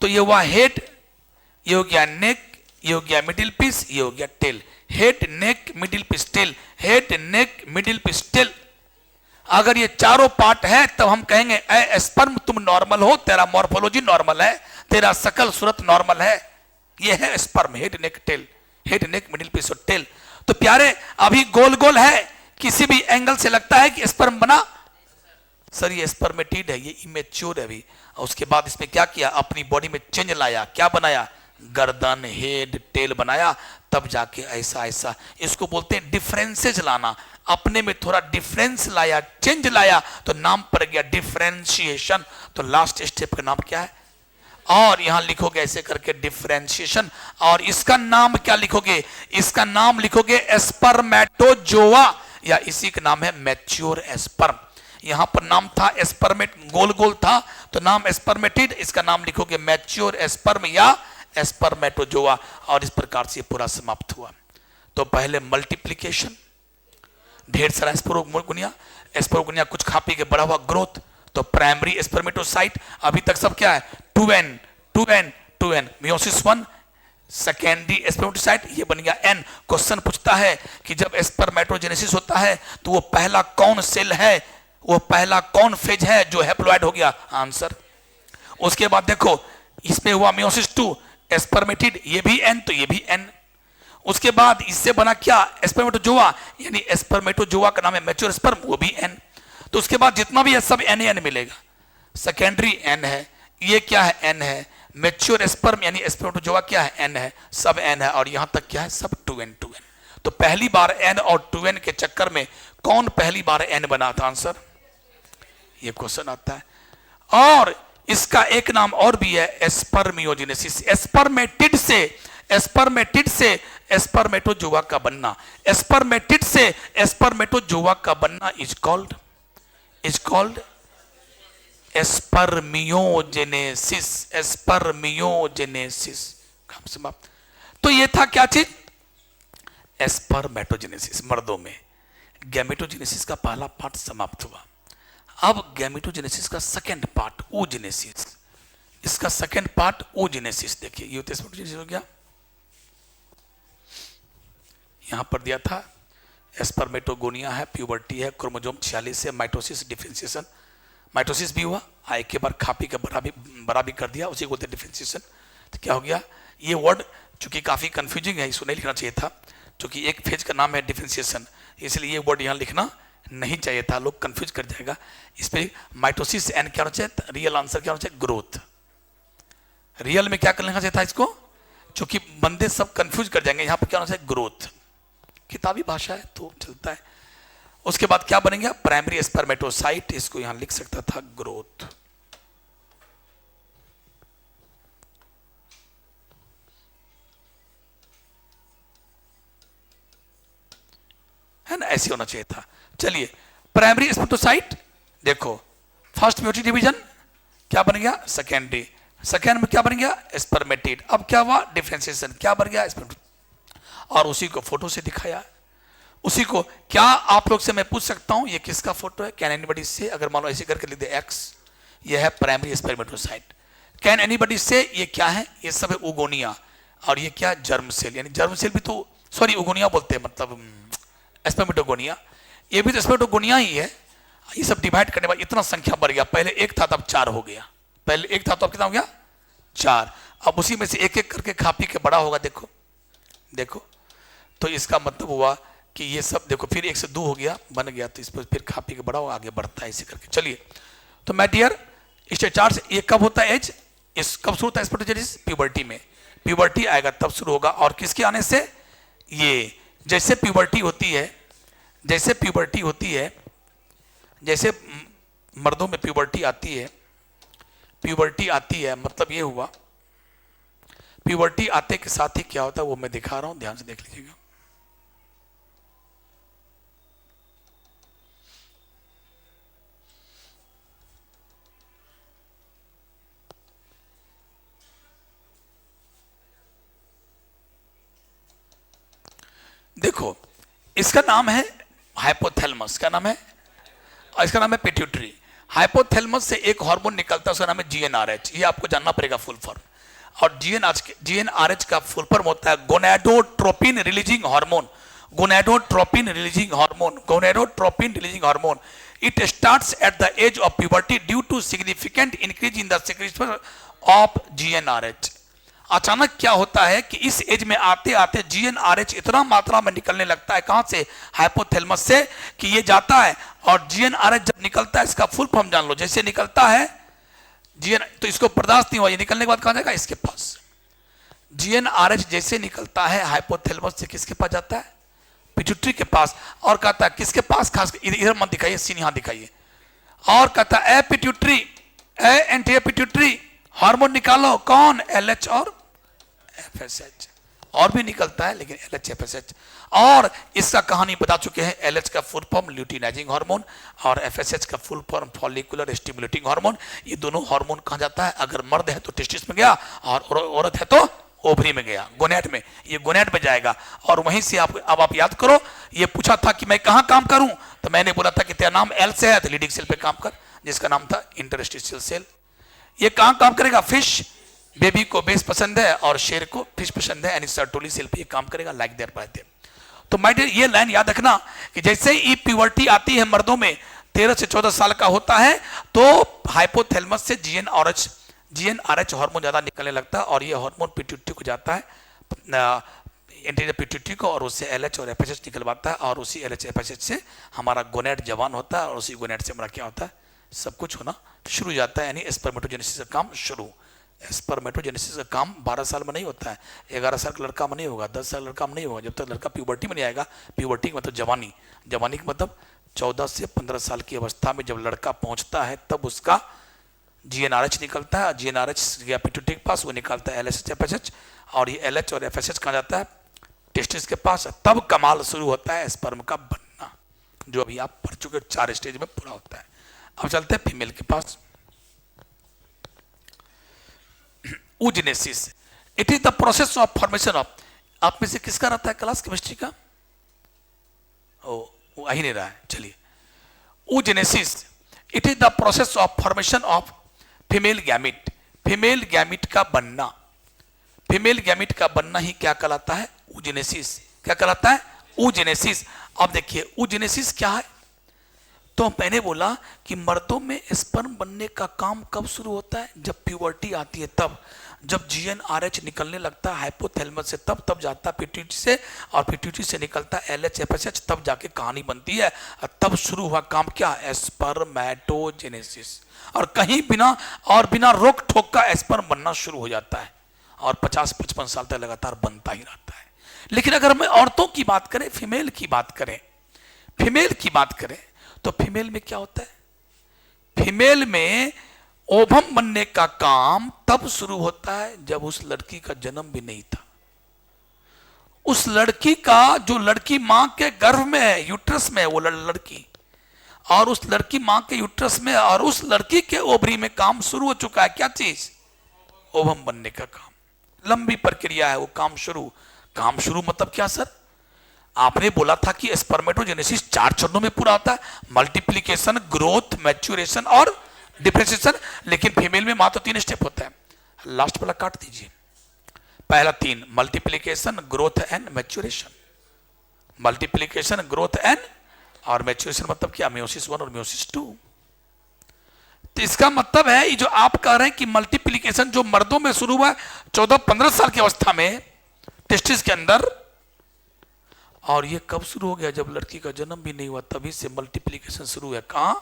Speaker 1: तो ये हुआ हेड, ये हो गया नेक, ये हो गया मिडिल पीस, ये हो गया tail. Head neck middle piece tail, head neck middle piece tail. अगर ये चारों पार्ट है तब हम कहेंगे ए स्पर्म तुम नॉर्मल हो, तेरा मॉर्फोलॉजी नॉर्मल है, तेरा शकल सूरत नॉर्मल है। ये है sperm, head neck tail, head neck middle piece और टेल। तो प्यारे अभी गोल गोल है, किसी भी एंगल से लगता है कि स्पर्म बना? सर ये स्पर्मेटिड है, ये इमेच्योर है अभी। और उसके बाद इसमें क्या किया? अपनी बॉडी में चेंज लाया। क्या बनाया? गर्दन, हेड, टेल बनाया, तब जाके ऐसा ऐसा। इसको बोलते हैं डिफरेंसेज लाना। अपने में थोड़ा डिफरेंस लाया, चेंज लाया, तो नाम पड़ गया डिफरेंशिएशन। तो लास्ट स्टेप का नाम क्या है? और यहां लिखोगे ऐसे करके डिफरेंशिएशन। और इसका नाम क्या लिखोगे? इसका नाम लिखोगे स्पर्मेटोजोआ, या इसी का नाम है मैच्योर स्पर्म। यहां पर नाम था स्पर्मेट, गोल गोल था तो नाम स्पर्मेटिड, इसका नाम लिखोगे मैच्योर स्पर्म या स्पर्मेटोजोआ। और इस प्रकार से पूरा समाप्त हुआ। तो पहले मल्टीप्लिकेशन, ढेर सारा स्पोरोगोनिया, स्पोरोगोनिया कुछ खा पी के बड़ा हुआ, ग्रोथ। तो प्राइमरी स्पर्मेटोसाइट, अभी तक सब क्या है? 2n 2n 2n। Meiosis 1 secondary spermatocyte, ये बन गया n। क्वेश्चन पूछता है कि जब स्पर्मेटोजेनेसिस होता है तो वो पहला कौन सेल है, वो पहला कौन फेज है जो हैप्लॉइड हो गया? आंसर। उसके बाद देखो इसमें हुआ मियोसिस 2 स्पर्मेटिड, ये भी n तो ये भी n। उसके बाद इससे बना क्या? स्पर्मेटोजोआ, यानी स्पर्मेटोजोआ का नाम है मैच्योर स्पर्म, वो भी n। तो उसके बाद जितना भी है सब n मिलेगा। सेकेंडरी n है, ये क्या है? n है। मैच्योर स्पर्म यानी स्पर्मेटोजोआ क्या है? n है, सब n है। और यहां तक क्या है? सब 2n 2n। तो पहली बार n और 2n के चक्कर में कौन पहली बार n बना था? आंसर, ये क्वेश्चन आता है। और इसका एक नाम और भी है स्पर्मियोजेनेसिस। स्पर्मेटिड से स्पर्मेटोजोआ का बनना, स्पर्मेटिड से स्पर्मेटोजोआ का बनना इज कॉल्ड स्पर्मियोजेनेसिस। स्पर्मियोजेनेसिस। तो ये था क्या चीज? एस्पर्मेटोजेनेसिस मर्दों में गैमेटोजेनेसिस का पहला पार्ट समाप्त हुआ। अब गैमेटोजेनेसिस का सेकंड पार्ट oogenesis, इसका सेकंड पार्ट oogenesis। देखिए ये एस्पर्मेटोजेनेसिस हो गया, यहां पर दिया था एस्पर्मेटोगोनिया है, प्यूबर्टी है, क्रोमोसोम 46 है, माइटोसिस, डिफरेंशिएशन। माइटोसिस भी हुआ, एक के बार खापी का बड़ा भी कर दिया, उसी को बोलते हैं डिफरेंशिएशन। तो क्या हो गया, ये वर्ड चूंकि काफी कंफ्यूजिंग है, इसको नहीं लिखना चाहिए था, क्योंकि एक फेज का नाम है डिफरेंशिएशन, इसलिए ये वर्ड यहाँ लिखना नहीं चाहिए था, लोग कंफ्यूज कर जाएगा इस पे। माइटोसिस एंड क्या होना चाहिए, रियल आंसर क्या होना चाहिए, ग्रोथ। रियल में क्या कर लिखना चाहिए था इसको, क्योंकि बंदे सब कंफ्यूज कर जाएंगे, यहाँ पर क्या होना चाहिए, ग्रोथ। किताबी भाषा है तो चलता है। उसके बाद क्या बनेगा, प्राइमरी स्पर्मेटोसाइट, इसको यहां लिख सकता था ग्रोथ। है ना, ऐसे होना चाहिए था। चलिए प्राइमरी स्पर्मेटोसाइट, देखो फर्स्ट मेयोटिक डिवीजन क्या बन गया, सेकेंडरी, सेकेंड में क्या बन गया, स्पर्मेटिड। अब क्या हुआ, डिफरेंशिएशन, क्या बन गया, और उसी को फोटो से दिखाया। उसी को क्या आप लोग से मैं पूछ सकता हूं, ये किसका फोटो है, कैन एनीबडी से, अगर मान लो ऐसे करके लिख दे एक्स, ये है प्राइमरी स्पर्मेटोसाइट। कैन एनीबडी से, ये क्या है, ये सब है उगोनिया, और ये क्या, जर्म सेल, यानी जर्म सेल भी तो, सॉरी उगोनिया बोलते हैं, मतलब स्पर्मेटोगोनिया, ये भी तो स्पर्मेटोगोनिया ही है। ये सब डिवाइड करने के बाद इतना संख्या बढ़ गया, पहले एक था तब 4 हो गया, पहले एक था तो अब कितना हो गया, 4। अब उसी में से एक एक करके खा पी के बड़ा होगा, देखो देखो। तो इसका मतलब हुआ कि ये सब देखो, फिर 1 से 2 हो गया, बन गया, तो इस पर फिर खा पी के बड़ा होगा, आगे बढ़ता है इसी करके। चलिए तो माय डियर स्टेचार्स, ये कब होता है एज, इस कब शुरू होता है स्पर्मेटोजेनेसिस, प्यूबर्टी में, प्यूबर्टी आएगा तब शुरू होगा। और किसके आने से, ये जैसे प्यूबर्टी होती है, जैसे प्यूबर्टी होती है, जैसे मर्दों में प्यूबर्टी आती है, प्यूबर्टी आती है, मतलब ये हुआ, प्यूबर्टी आते के साथ ही क्या होता है वो मैं दिखा रहा हूं, ध्यान से देख लीजिएगा। देखो इसका नाम है हाइपोथैलेमस, क्या नाम है, इसका नाम है पिट्यूटरी। हाइपोथैलेमस से एक हार्मोन निकलता है, उसका नाम है जीएनआरएच, ये आपको जानना पड़ेगा फुल फॉर्म। और जीएनआरएच का फुल फॉर्म होता है gonadotropin releasing hormone, gonadotropin releasing hormone, gonadotropin releasing hormone. It starts at the age of puberty due to significant increase in the secretion of GnRH. अचानक क्या होता है कि इस एज में आते आते जीएनआरएच इतना मात्रा में निकलने लगता है, कहां से, हाइपोथैलेमस से, कि ये जाता है। और जीएनआरएच जब निकलता है, इसका फुल फॉर्म जान लो, जैसे निकलता है जीएन, तो इसको बर्दाश्त नहीं हुआ, ये निकलने के बाद कहां जाएगा, इसके पास। जीएनआरएच जैसे निकलता है हाइपोथैलेमस से, किसके पास जाता है, पिट्यूटरी के पास। और कहता है किसके पास, खास इधर मत दिखाइए, सीन यहां दिखाइए। और कहता है A pituitary, A anti pituitary hormone निकालो, कौन, एलएच और एफएसएच। और भी निकलता है लेकिन एलएच एफएसएच। और इसका कहानी बता चुके हैं, एलएच का फुल फॉर्म ल्यूटिनाइजिंग हार्मोन और एफएसएच का full form follicular stimulating hormone. ये दोनों हार्मोन कहां जाता है, अगर मर्द है तो टेस्टिस में गया, और औरत है तो ओवरी में गया, गोनेट में, ये गोनेट में जाएगा। और वहीं से अब आप याद करो, ये पूछा था कि मैं कहां काम करूं, तो मैंने बोला था कि तेरा नाम एल से है तो लीडिंग सेल पे काम कर, जिसका नाम था इंटरस्टिशियल सेल। ये कहां काम करेगा, फिश, बेबी को बेस पसंद है और शेर को फिश पसंद है, यानी सर्टोली सेल पे ये काम करेगा, लाइक देयर बाय देयर। तो माय डियर ये लाइन याद रखना कि जैसे ही प्यूबर्टी आती है मर्दों में, 13 से 14 साल का होता है, तो हाइपोथैलेमस से जीएनआरएच हार्मोन ज्यादा निकलने लगता है, और ये हार्मोन पिट्यूटरी को जाता है, एंटीरियर पिट्यूटरी को, और उससे एलएच और एफएसएच निकलवाता है, और उसी एलएच एफएसएच से हमारा गोनेट जवान होता है, और उसी गोनेट से हमारा क्या होता है, सब कुछ होना शुरू हो जाता है, यानी स्पर्मेटोजेनेसिस का काम शुरू। स्पर्मेटोजेनेसिस का काम 12 साल में नहीं होता है, 11 साल का लड़का में नहीं होगा, 10 साल का लड़का में नहीं होगा, जब तक लड़का प्यूबर्टी में नहीं आएगा। प्यूबर्टी का मतलब जवानी, जवानी का मतलब 14 से 15 साल की अवस्था में जब लड़का पहुंचता है, तब उसका जीएनआरएच निकलता है, जीएनआरएच गया पिट्यूटरी के पास, वो निकालता है एलएच एफएसएच, और ये एलएच और एफएसएच कहाँ जाता है, टेस्टिस के पास। तब कमाल शुरू होता है स्पर्म का बनना, जो अभी आप पढ़ चुके 4 स्टेज में पूरा होता है। अब चलते हैं फीमेल के पास। oogenesis, it is the process of formation of, आप में से किसका रहता है क्लास केमिस्ट्री का, वो आ ही नहीं रहा है, चलिए। oogenesis, it is the process of formation of female gamete. Female gamete का बनना, फीमेल गैमिट का बनना ही क्या कहलाता है? oogenesis। क्या कहलाता है? oogenesis। अब देखिए oogenesis क्या है। तो मैंने बोला कि मर्दों में स्पर्म बनने का काम कब शुरू होता है? जब प्यूबर्टी आती है तब, जब GnRH निकलने लगता है हाइपोथैलेमस से, तब जाता है पिट्यूटरी से, और पिट्यूटरी से निकलता है LH FSH, तब जाके कहानी बनती है। और तब शुरू हुआ काम क्या? स्पर्मेटोजेनेसिस। और कहीं बिना रोक ठोक का स्पर्म बनना शुरू हो जाता है, और 50-55 साल तक लगातार बनता ही रहता है। लेकिन अगर हम औरतों की बात करें, फीमेल की बात करें, तो फीमेल में क्या होता है? फीमेल में ओवम बनने का काम तब शुरू होता है जब उस लड़की का जन्म भी नहीं था। उस लड़की का, जो लड़की मां के गर्भ में है, यूट्रस में है वो लड़की, और उस लड़की मां के यूट्रस में, और उस लड़की के ओवरी में काम शुरू हो चुका है। क्या चीज? ओवम बनने का काम। लंबी प्रक्रिया है वो, काम शुरू मतलब क्या सर? आपने बोला था कि स्पर्मेटोजेनेसिस 4 चरणों में पूरा होता है, मल्टीप्लिकेशन, ग्रोथ, मैच्योरेशन और डिफरेंशिएशन। लेकिन फीमेल में मात्र 3 स्टेप होता है। लास्ट वाला काट दीजिए। पहला 3, multiplication, growth and maturation. Multiplication, growth and और मैच्योरेशन मतलब क्या? मियोसिस 1 और मियोसिस 2। तो इसका मतलब है ये जो आप कह रहे हैं कि मल्टीप्लिकेशन जो मर्दों में शुरू हुआ 14-15 साल की अवस्था में टेस्टिस के अंदर, और ये कब शुरू हो गया? जब लड़की का जन्म भी नहीं हुआ, तभी से मल्टीप्लिकेशन शुरू है। कहां?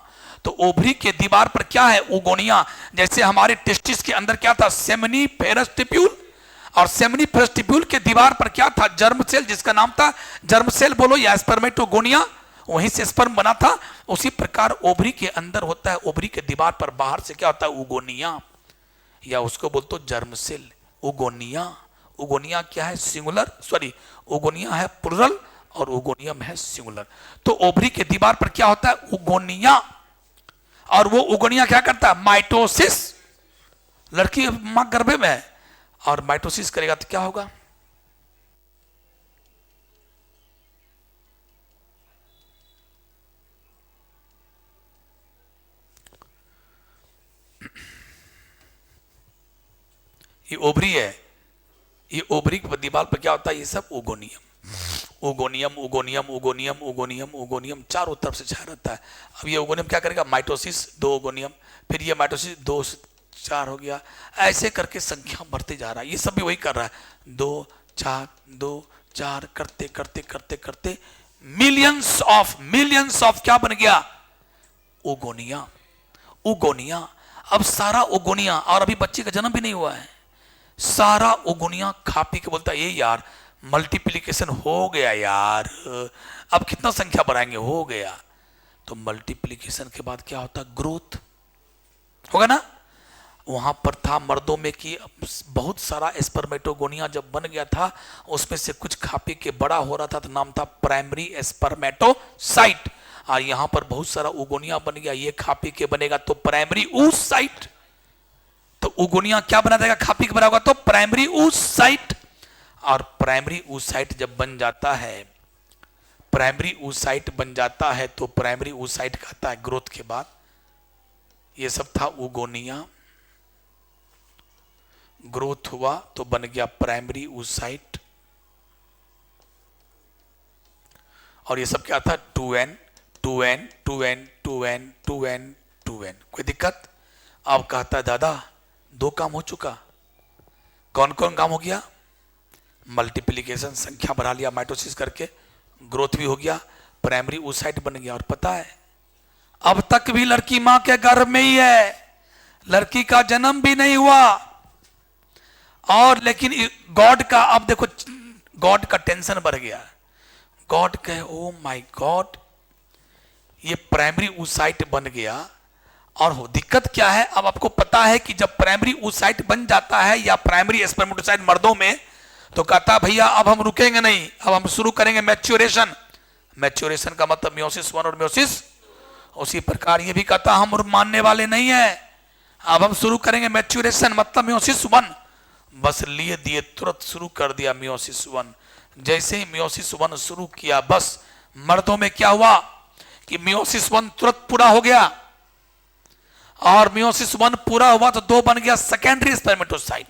Speaker 1: तो ओवरी के दीवार पर क्या है? ओगोनिया। जैसे हमारे टेस्टिस के अंदर क्या था? सेमिनिफेरस टिप्यूल, और सेमिनिफेरस टिप्यूल के दीवार पर क्या था? जर्म सेल, जिसका नाम था जर्म सेल बोलो या स्पर्मेटोगोनिया, वहीं से स्पर्म बना था। उसी प्रकार ओवरी के अंदर होता है, ओवरी के दीवार पर बाहर से क्या होता है? ओगोनिया, या उसको बोलते हो जर्म सेल। ओगोनिया, ओगोनिया क्या है? सिंगुलर, सॉरी, ओगोनिया है प्लुरल और ओगोनियम है सिंगुलर। तो ओवरी के दीवार पर क्या होता है? ओगोनिया। और वो ओगोनिया क्या करता है? माइटोसिस। लड़की मां गर्भ में है और माइटोसिस करेगा तो क्या होगा? ये ओवरी है, ये ओवरी की दीवार पर क्या होता है? ये सब oogonium, oogonium, oogonium, oogonium, oogonium, oogonium चारों तरफ से छाया रहता है। अब ये ओगोनियम क्या करेगा? माइटोसिस 2 ओगोनियम, फिर ये माइटोसिस 2 से 4 हो गया, ऐसे करके संख्या बढ़ते जा रहा है। ये सब भी वही कर रहा है, 2 4 2 4 करते करते करते करते मिलियंस ऑफ क्या बन गया? ओगोनिया। ओगोनिया, अब सारा ओगोनिया, और अभी बच्चे का जन्म भी नहीं हुआ है, सारा ओगोनिया खा पी के बोलता है ये यार मल्टीप्लिकेशन हो गया यार, अब कितना संख्या बढ़ाएंगे? हो गया। तो मल्टीप्लिकेशन के बाद क्या होता? ग्रोथ होगा ना। वहां पर था मर्दों में कि बहुत सारा स्पर्मेटोगोनिया जब बन गया था, उसमें से कुछ खा पी के बड़ा हो रहा था, तो नाम था प्राइमरी स्पर्मेटोसाइट। और यहां पर बहुत सारा ओगोनिया बन गया, ये खा पी के बनेगा तो प्राइमरी oocyte। तो ओगोनिया क्या बना देगा? खा पी के बना होगा तो प्राइमरी oocyte। और प्राइमरी oocyte जब बन जाता है, प्राइमरी oocyte बन जाता है, तो प्राइमरी oocyte कहता है ग्रोथ के बाद, ये सब था ओगोनिया। ग्रोथ हुआ तो बन गया प्राइमरी oocyte, और ये सब क्या था? 2n 2n 2n 2n 2n 2n। कोई दिक्कत? अब कहता है दादा 2 काम हो चुका। कौन कौन काम हो गया? मल्टीप्लिकेशन, संख्या बढ़ा लिया माइटोसिस करके, ग्रोथ भी हो गया, प्राइमरी oocyte बन गया। और पता है अब तक भी लड़की मां के गर्भ में ही है, लड़की का जन्म भी नहीं हुआ। और लेकिन गॉड का, अब देखो गॉड का टेंशन बढ़ गया। गॉड कहे ओ माय गॉड, ये प्राइमरी oocyte बन गया। और दिक्कत क्या है? अब आपको पता है कि जब प्राइमरी oocyte बन जाता है या प्राइमरी स्पर्मेटोसाइट मर्दों में, तो कहता भैया अब हम रुकेंगे नहीं, अब हम शुरू करेंगे मैच्योरेशन। मैच्योरेशन का मतलब मियोसिस 1 और मियोसिस। उसी प्रकार ये भी कहता हम मानने वाले नहीं है, अब हम शुरू करेंगे मैच्योरेशन, मतलब मियोसिस 1। बस लिए दिए तुरंत शुरू कर दिया मियोसिस 1। जैसे ही मियोसिस 1 शुरू किया, बस मर्दों में क्या हुआ कि मियोसिस 1 तुरंत पूरा हो गया, और मियोसिस 1 पूरा हुआ तो 2 बन गया सेकेंडरी स्पर्मेटोसाइट।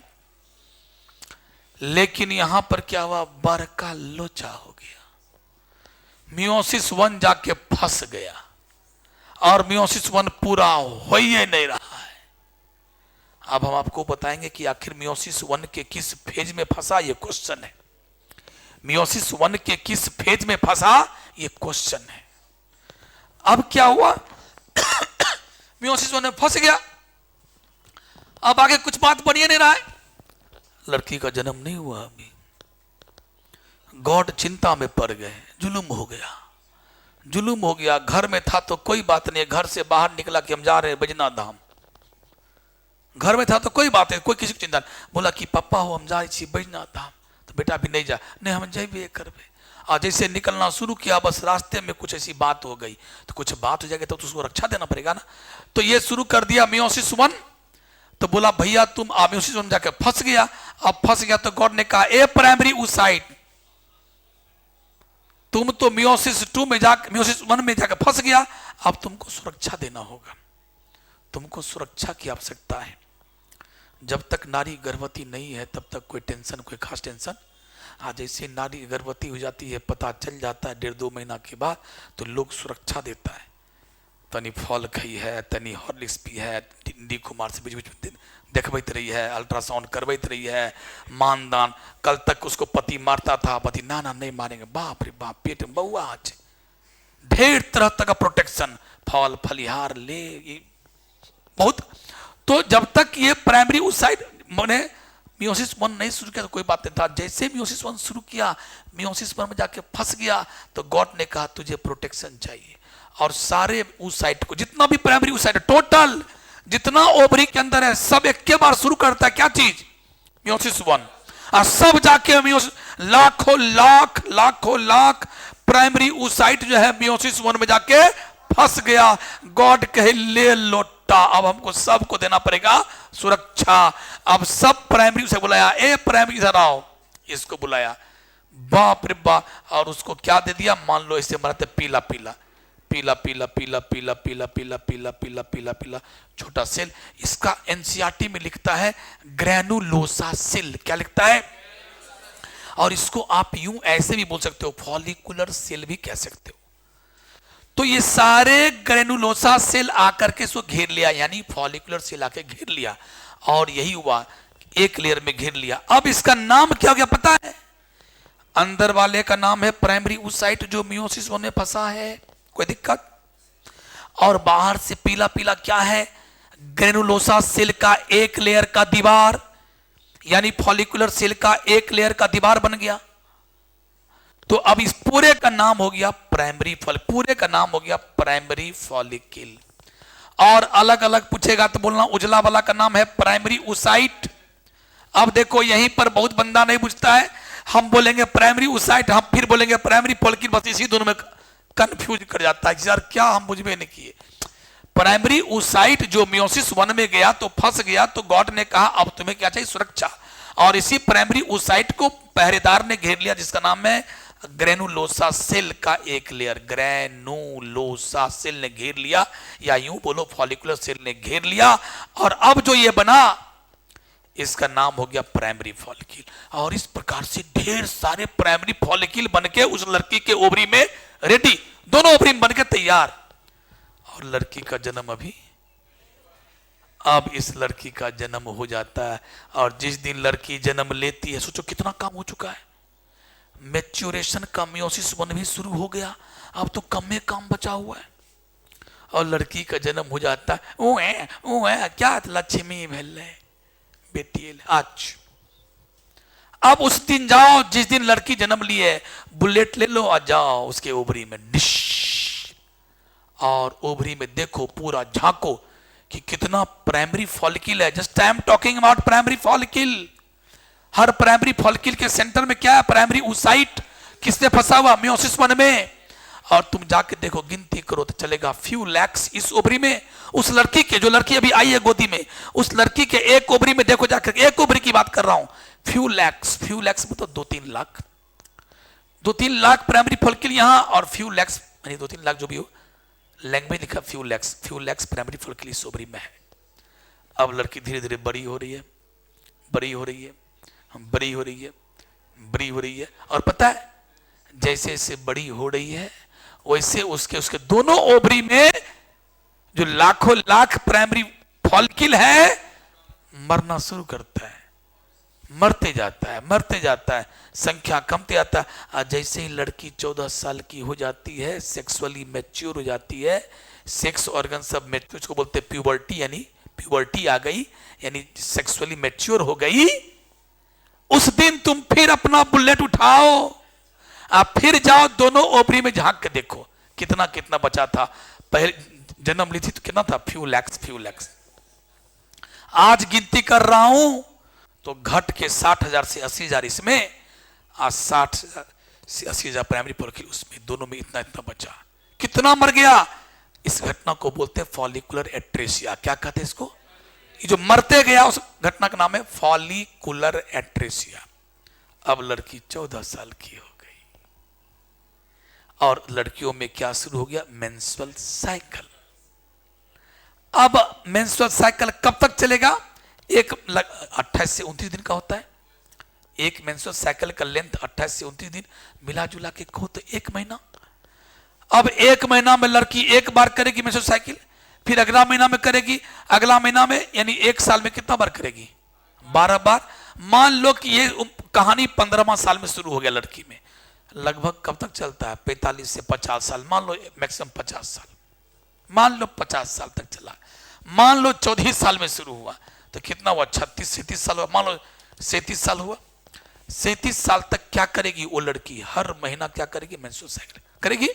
Speaker 1: लेकिन यहां पर क्या हुआ, बड़का लोचा हो गया, मियोसिस 1 जाके फंस गया और मियोसिस 1 पूरा हो ही नहीं रहा है। अब हम आपको बताएंगे कि आखिर मियोसिस 1 के किस फेज में फंसा, ये क्वेश्चन है। मियोसिस 1 के किस फेज में फंसा, ये क्वेश्चन है। अब क्या हुआ, मियोसिस 1 में फंस गया, अब आगे कुछ बात बन ही नहीं रहा है, लड़की का जन्म नहीं हुआ अभी। गॉड चिंता में पड़ गए, जुलुम हो गया, जुलुम हो गया। घर में था तो कोई बात नहीं, घर से बाहर निकला कि हम जा रहे हैं बैजनाथ धाम। घर में था तो कोई बात नहीं, कोई किसी को चिंता नहीं। बोला कि पापा हो हम जा रही थी बैजनाथ धाम, तो बेटा अभी नहीं जा, नहीं हम जाइए करबे। और जैसे निकलना शुरू किया, बस रास्ते में कुछ ऐसी बात हो गई, तो कुछ बात हो जाएगी तो उसको रक्षा देना पड़ेगा ना। तो ये शुरू कर दिया मियोसिस 1, तो बोला भैया तुम मियोसिस 1 में जाकर फंस गया। अब फंस गया तो गॉड ने कहा ए प्राइमरी oocyte, तुम तो मियोसिस 2 में जाकर मियोसिस 1 में जाकर फंस गया, अब तुमको सुरक्षा देना होगा, तुमको सुरक्षा की आवश्यकता है। जब तक नारी गर्भवती नहीं है तब तक कोई टेंशन, कोई खास टेंशन। आज जैसे नारी गर्भवती हो जाती है, पता चल जाता है 1.5-2 महीना के बाद, तो लोग सुरक्षा देता है, तनी फल खई है, तनी हॉर्लिक्स पी है, डी कुमार से बीच बीच में देखबैत रही है, अल्ट्रासाउंड करबैत रही है, मानदान। कल तक उसको पति मारता था, पति ना ना नहीं मारेंगे, बाप रे बाप, पेट में बउआ आज, ढेर तरह का प्रोटेक्शन, फल फलिहार ले बहुत। तो जब तक ये प्राइमरी oocyte मैंने मियोसिस 1 नहीं शुरू किया तो कोई बात नहीं था। जैसे मियोसिस 1 शुरू किया, मियोसिस 1 में जाके फंस गया, तो गॉड ने कहा तुझे प्रोटेक्शन चाहिए, और सारे oocyte को, जितना भी प्राइमरी oocyte टोटल जितना ओवरी के अंदर है, सब एक के बार शुरू करता है क्या चीज, मियोसिस 1। और सब जाके मियोसिस, लाखों लाख प्राइमरी oocyte जो है मियोसिस 1 में जाके फंस गया। गॉड कहे ले लोटा, अब हमको सबको देना पड़ेगा सुरक्षा। अब सब प्राइमरी से बुलाया, ए प्राइमरी इधर आओ, इसको बुलाया, बाप रे बाप, और उसको क्या दे दिया, मान लो इसे मराते पीला पीला पीला पीला पीला पीला पीला पीला पीला पीला पीला पीला छोटा सेल। इसका एनसीईआरटी में लिखता है ग्रैनुलोसा सेल, क्या लिखता है, और इसको आप यूं ऐसे भी बोल सकते हो, फॉलिकुलर सेल भी कह सकते हो। तो ये सारे ग्रेनुलोसा सेल आकर के इसको घेर लिया, यानी फॉलिकुलर सेल आके घेर लिया, और यही हुआ, एक लेयर में घेर लिया। अब इसका नाम क्या हो गया पता है, अंदर वाले का नाम है प्राइमरी oocyte जो मियोसिस 1 में फंसा है, कोई दिक्कत। और बाहर से पीला पीला क्या है, ग्रेनुलोसा सेल का एक लेयर का दीवार, यानी फॉलिकुलर सेल का एक लेयर का दीवार बन गया। तो अब इस पूरे का नाम हो गया प्राइमरी पूरे का नाम हो गया प्राइमरी फॉलिकल। और अलग अलग पूछेगा तो बोलना उजला वाला का नाम है प्राइमरी oocyte। अब देखो यहीं पर बहुत बंदा नहीं बुझता है, हम बोलेंगे प्राइमरी oocyte, हम फिर बोलेंगे प्राइमरी फॉलिकल, बस इसी दोनों में कंफ्यूज कर जाता है यार, क्या हम बुझ में नहीं किए। प्राइमरी oocyte जो मियोसिस 1 में गया तो फंस गया, तो गॉड ने कहा अब तुम्हें क्या चाहिए, सुरक्षा। और इसी प्राइमरी oocyte को पहरेदार ने घेर लिया, जिसका नाम है ग्रेनुलोसा सेल का एक लेयर, ग्रेनुलोसा सेल ने घेर लिया, या यूं बोलो फॉलिकुलर सेल ने घेर लिया। और अब जो ये बना, इसका नाम हो गया प्राइमरी फॉलिकल। और इस प्रकार से ढेर सारे प्राइमरी फॉलिकल बनके उस लड़की के ओवरी में रेडी, दोनों ओवरी में बनके तैयार, और लड़की का जन्म अभी, अब इस लड़की का जन्म हो जाता है। और जिस दिन लड़की जन्म लेती है, सोचो कितना काम हो चुका है, मैच्योरेशन का मियोसिस 1 भी शुरू हो गया, अब तो कम में काम बचा हुआ है, और लड़की का जन्म हो जाता है। क्या लक्ष्मी भेले बेटी आज। अब उस दिन जाओ जिस दिन लड़की जन्म ली है, बुलेट ले लो और जाओ उसके ओवरी में डिश, और ओवरी में देखो पूरा झांको कि कितना प्राइमरी फॉलिकल है। Just I am talking about primary follicle. Her primary follicle के सेंटर में क्या है, प्राइमरी oocyte। किसने फंसा हुआ, मियोसिस 1 में। और तुम जाके देखो, गिनती करो तो चलेगा फ्यू लैक्स इस ओवरी में। उस लड़की के, जो लड़की अभी आई है गोदी में, उस लड़की के एक ओवरी में देखो जाकर, एक ओवरी की बात कर रहा हूं, फ्यू लैक्स मतलब 2-3 लाख। 2-3 लाख प्राइमरी फॉलिकल यहां और फ्यू लैक्स, यानी 2-3 लाख जो भी हो, लैंग्वेज लिखा फ्यू लैक्स प्राइमरी फॉलिकल इस ओवरी में है। अब लड़की धीरे धीरे बड़ी हो रही है, बड़ी हो रही है, बड़ी हो रही है, बड़ी हो रही है, और पता है जैसे जैसे बड़ी हो रही है वैसे उसके दोनों ओवरी में जो लाखों लाख प्राइमरी फॉलिकल है मरना शुरू करता है, मरते जाता है, मरते जाता है, संख्या कमते जाता है। और जैसे ही लड़की 14 साल की हो जाती है, सेक्सुअली मैच्योर हो जाती है, सेक्स ऑर्गन सब मैच्योर, उसको बोलते हैं प्यूबर्टी, यानी प्यूबर्टी आ गई, यानी सेक्सुअली मैच्योर हो गई, उस दिन तुम फिर अपना बुलेट उठाओ, आप फिर जाओ दोनों ओवरी में झांक के देखो कितना कितना बचा था। पहले जन्म ली थी तो कितना था, फ्यू लैक्स। आज गिनती कर रहा हूं तो घट के 60,000 से 80,000 इसमें, आज 60,000 से 80,000 प्राइमरी फॉलिकल, उसमें दोनों में इतना इतना बचा, कितना मर गया। इस घटना को बोलते हैं फॉलिकुलर एट्रेसिया। क्या कहते हैं इसको, ये जो मरते गया उस घटना का नाम है फॉलिकुलर एट्रेसिया। अब लड़की 14 साल की हो गई और लड़कियों में क्या शुरू हो गया, मेंस्ट्रुअल साइकिल। अब मेंस्ट्रुअल साइकिल कब तक चलेगा, 28 से 29 दिन का होता है। एक मेंस्ट्रुअल साइकिल का लेंथ 28 से 29 दिन, मिला जुला के कहो तो 1 महीना। अब 1 महीना में लड़की एक बार करेगी मेंस्ट्रुअल साइकिल, फिर अगला महीना में करेगी, अगला महीना में, यानी 1 साल में कितना बार करेगी, 12 बार। मान लो कि ये कहानी 15वां साल में शुरू हो गया लड़की में, लगभग कब तक चलता है, 45 से 50 साल, मान लो मैक्सिमम 50 साल, मान लो 50 साल तक चला। मान लो 14 साल में शुरू हुआ तो कितना हुआ, 36-37 साल हुआ, मान लो 37 साल हुआ। 37 साल तक क्या करेगी वो लड़की, हर महीना क्या करेगी, मेंस्ट्रुअल साइकिल करेगी।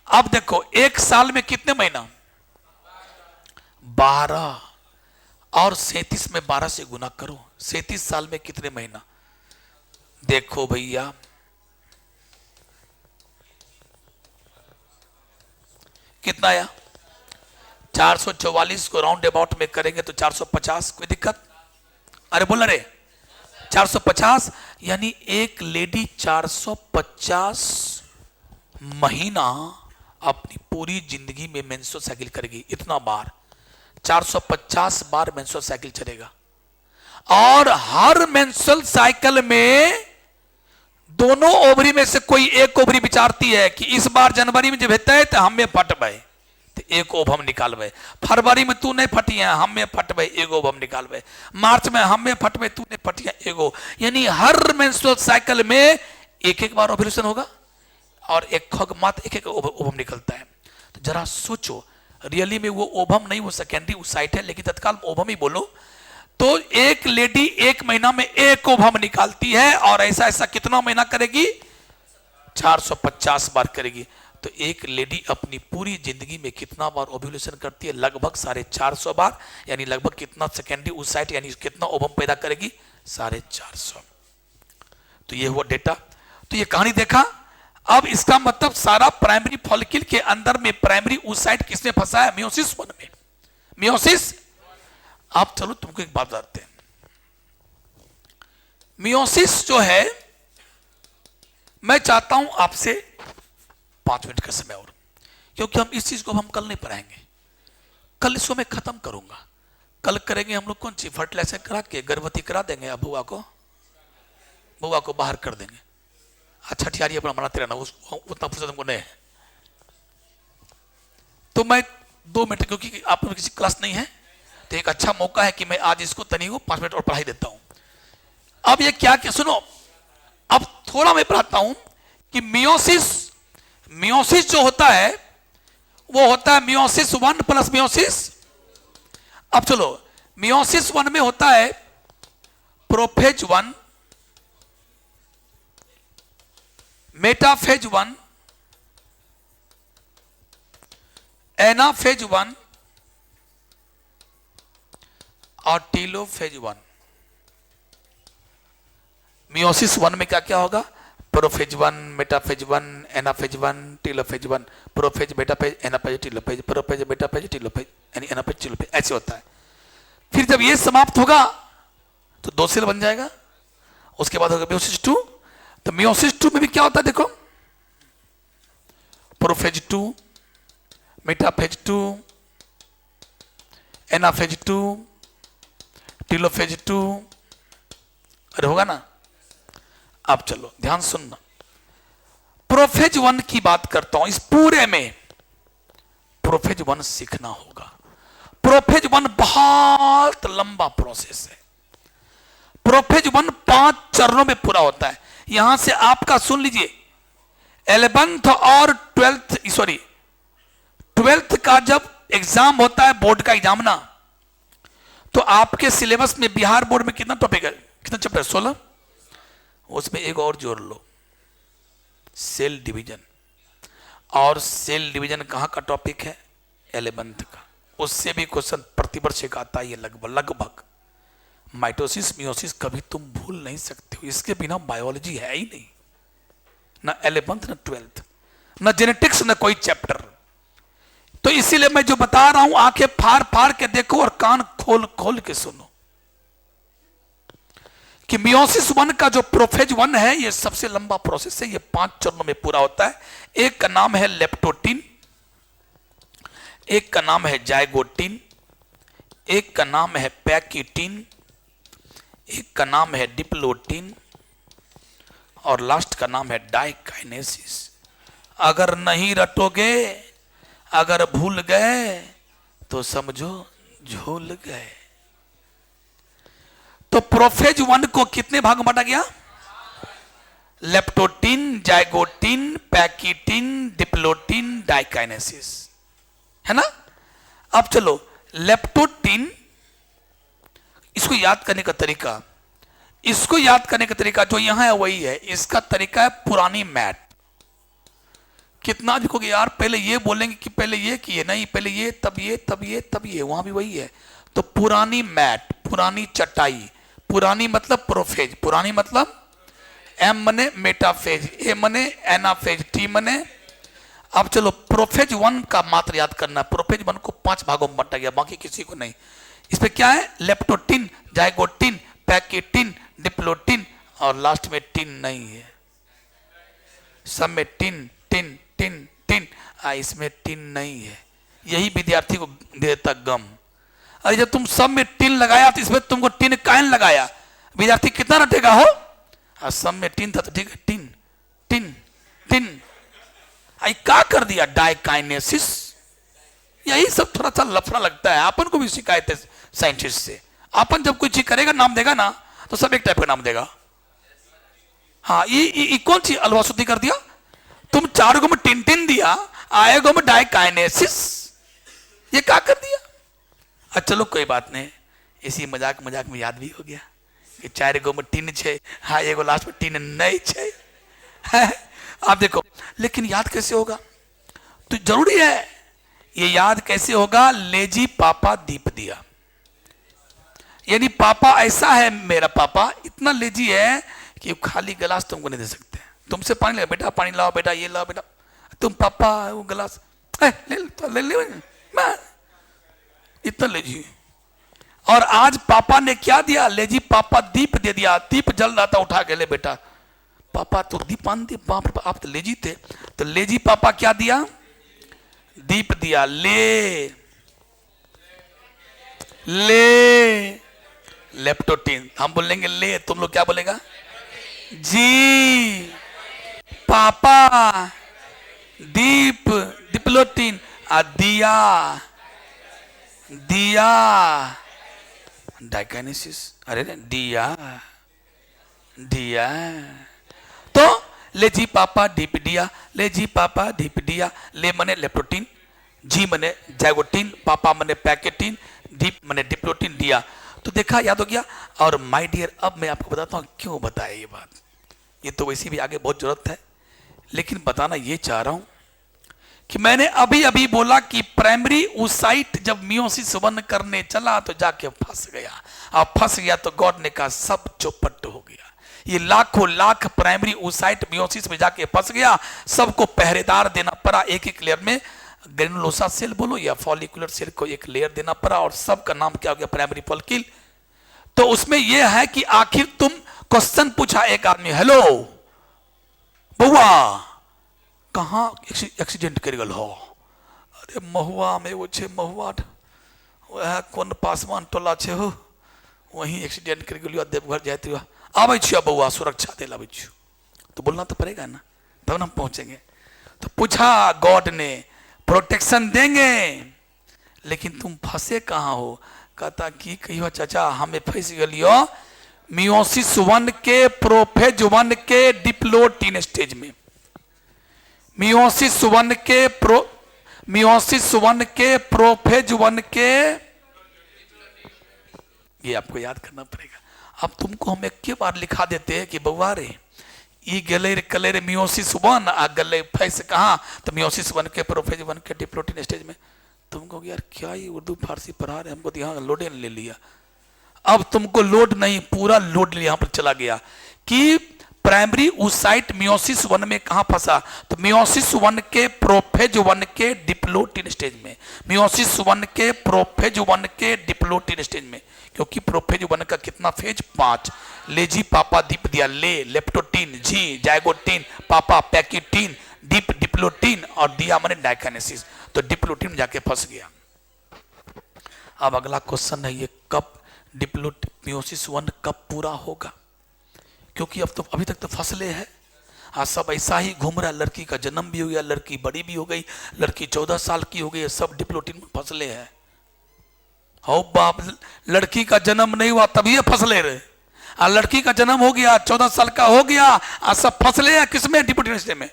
Speaker 1: अब देखो 1 साल में कितने महीना, 12, और 37 में 12 से गुना करो, 37 साल में कितने महीना, देखो भैया कितना आया, 444 को राउंड अबाउट में करेंगे तो 450, कोई दिक्कत, अरे बोल रहे 450, यानी एक लेडी 450 महीना अपनी पूरी जिंदगी में मेंस्ट्रुअल साइकिल करेगी। इतना बार, 450 बार मेंस्ट्रुअल साइकिल चलेगा, और हर मेंस्ट्रुअल साइकिल में दोनों ओवरी में से कोई एक ओवरी विचारती है कि इस बार जनवरी में जब हेते है तो हमें फटबे, तो एक ओव हम निकालबे, फरवरी में तू नहीं फटी है हमें फटबे, एक ओव हम निकालबे, मार्च में हमें फटबे, तू नहीं फटी है, एगो, यानी हर मेंस्ट्रुअल साइकिल में एक एक बार ओव्यूलेशन होगा और एक खग मात्र एक एक ओवम निकलता है। तो जरा सोचो, रियली में वो ओवम नहीं, वो सेकेंडरी साइट है, लेकिन तत्काल ओवम ही बोलो। तो एक लेडी 1 महीना में एक ओवम निकालती है, और ऐसा ऐसा कितना महीना करेगी, 450 बार करेगी। तो एक लेडी अपनी पूरी जिंदगी में कितना बार ओव्यूलेशन करती है, लगभग 450 बार, यानी लगभग कितना सेकेंडरी oocyte यानी कितना ओवम पैदा करेगी, 450। तो ये हुआ डेटा। तो ये कहानी देखा। अब इसका मतलब सारा प्राइमरी फॉलिकल के अंदर में प्राइमरी oocyte किसमें फंसा है, मियोसिस 1 में, मियोसिस। आप चलो तुमको एक बात बताते हैं, मियोसिस जो है, मैं चाहता हूं आपसे 5 मिनट का समय और, क्योंकि हम इस चीज को हम कल नहीं पढ़ाएंगे, कल इसको मैं खत्म करूंगा। कल करेंगे हम लोग कौन सी, फर्टिलाइजर करा के गर्भवती करा देंगे, अब बुआ को बाहर कर देंगे। अच्छा ठियारी अपना बनाते रहना, उतना फुर्सत हमको नहीं है। तो मैं 2 मिनट, क्योंकि आप लोग किसी क्लास नहीं है, तो एक अच्छा मौका है कि मैं आज इसको तनी को 5 मिनट और पढ़ाई देता हूं। अब ये क्या क्या सुनो, अब थोड़ा मैं पढ़ाता हूं कि मियोसिस जो होता है वो होता है मियोसिस 1 प्लस मियोसिस। अब चलो, मियोसिस 1 में होता है प्रोफेज 1, मेटाफेज 1, एनाफेज 1 और टीलोफेज 1। मियोसिस 1 में क्या क्या होगा, prophase 1, metaphase 1, anaphase 1, telophase 1, prophase, metaphase, anaphase, telophase, prophase, metaphase, telophase, यानी एनाफेज, टीलोफेज, ऐसे होता है। फिर जब ये समाप्त होगा तो 2 सेल बन जाएगा, उसके बाद होगा मियोसिस 2, तो मियोसिस 2 में भी क्या होता है देखो, प्रोफेज 2, मेटाफेज 2, एनाफेज 2, टीलोफेज 2। अरे होगा ना। अब चलो ध्यान सुनना, प्रोफेज 1 की बात करता हूं। इस पूरे में प्रोफेज 1 सीखना होगा। प्रोफेज 1 बहुत लंबा प्रोसेस है। प्रोफेज 1 5 चरणों में पूरा होता है। यहां से आपका सुन लीजिए, 11th और 12th का जब एग्जाम होता है, बोर्ड का एग्जाम ना, तो आपके सिलेबस में बिहार बोर्ड में कितना टॉपिक है, कितना चैप्टर, 16। उसमें एक और जोड़ लो, सेल डिवीजन। और सेल डिवीजन कहां का टॉपिक है, 11th का। उससे भी क्वेश्चन प्रतिवर्ष एक आता है, ये लगभग। माइटोसिस मियोसिस कभी तुम भूल नहीं सकते हो, इसके बिना बायोलॉजी है ही नहीं, ना 11th ना 12th, ना जेनेटिक्स ना कोई चैप्टर। तो इसीलिए मैं जो बता रहा हूं, आंखें फाड़ फाड़ के देखो और कान खोल खोल के सुनो कि मियोसिस 1 का जो प्रोफेज 1 है, ये सबसे लंबा प्रोसेस है। ये 5 चरणों में पूरा होता है। एक का नाम है लेप्टोटीन, एक का नाम है जाइगोटीन, एक का नाम है पैकिटीन, एक का नाम है डिप्लोटीन, और लास्ट का नाम है डाइकाइनेसिस। अगर नहीं रटोगे, अगर भूल गए तो समझो झूल गए। तो प्रोफेज 1 को कितने भाग में बांटा गया, लेप्टोटीन, जाइगोटीन, पैकिटीन, डिप्लोटीन, डाइकाइनेसिस, है ना। अब चलो लेप्टोटीन, इसको याद करने का तरीका, जो यहां है वही है। इसका तरीका है पुरानी मैट। कितना लिखोगे यार, पहले ये बोलेंगे कि पहले ये किए, नहीं पहले ये तब ये तब ये तब ये, वहां भी वही है। तो पुरानी मैट, पुरानी चटाई, पुरानी मतलब प्रोफेज, पुरानी मतलब एम मने मेटाफेज, ए मने एनाफेज, टी मने। अब चलो प्रोफेज 1 का मात्र याद करना। प्रोफेज 1 को 5 भागों में बांटा गया, बाकी किसी को नहीं। इसमें क्या है, लेप्टोटीन, जाइगोटीन, पैकिटीन, डिप्लोटीन, और लास्ट में टीन नहीं है। सब में टीन टीन टीन टीन, इसमें टीन नहीं है। यही विद्यार्थी को देता गम। अरे जब तुम सब में टीन लगाया तो इसमें तुमको टीन काहे लगाया, विद्यार्थी कितना रटेगा हो। सब में टीन था तो ठीक है, टीन टीन टीन, आई क्या कर दिया, डाइकाइनेसिस। यही सब थोड़ा सा लफड़ा लगता है। अपन को भी शिकायत है साइंटिस्ट से। अपन जब कोई चीज करेगा, नाम देगा ना, तो सब एक टाइप का नाम देगा। हाँ, ये कौन सी अलवासुद्धी कर दिया तुम, 4 गो में टिन टिन दिया, आए गो में डाइकाइनेसिस, ये क्या कर दिया। अच्छा चलो कोई बात नहीं, इसी मजाक में याद भी हो गया कि 4 गो में टिन छे, हाँ एगो लास्ट में टिन नहीं छे। आप देखो, लेकिन याद कैसे होगा, तो जरूरी है ये याद कैसे होगा। लेजी पापा दीप दिया, यानी पापा ऐसा है, मेरा पापा इतना लेजी है कि खाली गिलास तुमको नहीं दे सकते। तुमसे पानी ले, बेटा पानी लाओ, बेटा ये लाओ, बेटा तुम पापा वो गिलास ले इतना लेजी। और आज पापा ने क्या दिया, लेजी पापा दीप दे दिया। दीप जल रहा था, उठा के ले बेटा, पापा तो दीपान दे, बाप आप तो लेजी थे। तो लेजी पापा क्या दिया, दीप दिया। ले लेप्टोटीन, हम बोलेंगे ले, तुम लोग क्या बोलेगा, जी। पापा दीप, डिप्लोटीन, दिया डाइकाइनेसिस। अरे दिया तो ले जी पापा दीप दिया, ले जी पापा दीप दिया। ले मने लेप्टोटीन, जी मने जाइगोटीन, पापा मने पैकेटीन, दीप मने डिप्लोटीन, दिया। तो देखा, याद हो गया। और माय डियर, अब मैं आपको बताता हूं क्यों बताया ये बात। ये तो वैसे भी आगे बहुत जरूरत है, लेकिन बताना ये चाह रहा हूं कि मैंने अभी अभी बोला कि प्राइमरी oocyte जब मियोसिस 1 करने चला तो जाके फंस गया। अब फंस गया तो गॉड ने कहा सब चौपट हो गया। ये लाखों लाख प्राइमरी oocyte मियोसिस में जाके फंस गया। सबको पहरेदार देना पड़ा, एक एक लेयर में। ग्रेनुलोसा सेल बोलो या फॉलिकुलर सेल को एक लेयर देना पड़ा, और सबका नाम क्या हो गया, प्राइमरी फॉलिकल। तो उसमें यह है कि आखिर तुम क्वेश्चन पूछा एक आदमी, हेलो बउआ कहाँ एक्सीडेंट कर गल हो? अरे महुआ में वो छे महुआ वह कौन पासवान टोला छे हो, वहीं एक्सीडेंट कर गलियो, देवघर जाते हुआ आबै छियो बउआ सुरक्षा दे लाबै छियो। तो बोलना तो पड़ेगा ना, तब हम पहुंचेंगे। तो पूछा गॉड ने प्रोटेक्शन देंगे, लेकिन तुम फंसे कहाँ हो? कहता कि कहियो चाचा हमें फंस गलियो मियोसिस 1 के प्रोफेज 1 के डिप्लोटीन स्टेज में। मियोसिस 1 के प्रोफेज 1 के, ये आपको याद करना पड़ेगा। अब तुमको हम एक बार लिखा देते हैं कि बउआ रे ई गले कले रे मियोसिस 1 आ गले फैस कहाँ, तो मियोसिस 1 के प्रोफेज 1 के डिप्लोटीन स्टेज में। तुमको यार क्या ये उर्दू फारसी पढ़ा रहे, हमको तो यहाँ लोड ले लिया। अब तुमको लोड नहीं, पूरा लोड यहाँ पर चला गया कि प्राइमरी ऊसाइट मियोसिस 1 में कहां फंसा, तो मियोसिस 1 के प्रोफेज 1 के डिप्लोटीन स्टेज में। मियोसिस 1 के प्रोफेज 1 के डिप्लोटीन स्टेज में, क्योंकि प्रोफेज 1 का कितना फेज 5, लेजी पापा दीप दिया, ले लेप्टोटीन, जी जाइगोटीन, पापा पैकिटीन, डीप डिप्लोटीन और दिया मैंने डाइकानेसिस, तो डिप्लोटीन जाके फंस गया। अब अगला क्वेश्चन है ये कब मियोसिस 1 कब पूरा होगा? क्योंकि अब तो अभी तक तो फसले है, आज सब ऐसा ही घूम रहा है। लड़की का जन्म भी हो गया, लड़की बड़ी भी हो गई, लड़की 14 साल की हो गई, सब डिप्लोटीन में फसले है। हो बाप, लड़की का जन्म नहीं हुआ तभी ये फसले रहे, और लड़की का जन्म हो गया 14 साल का हो गया, आज सब फसले है किसमें? डिप्लोटीन में।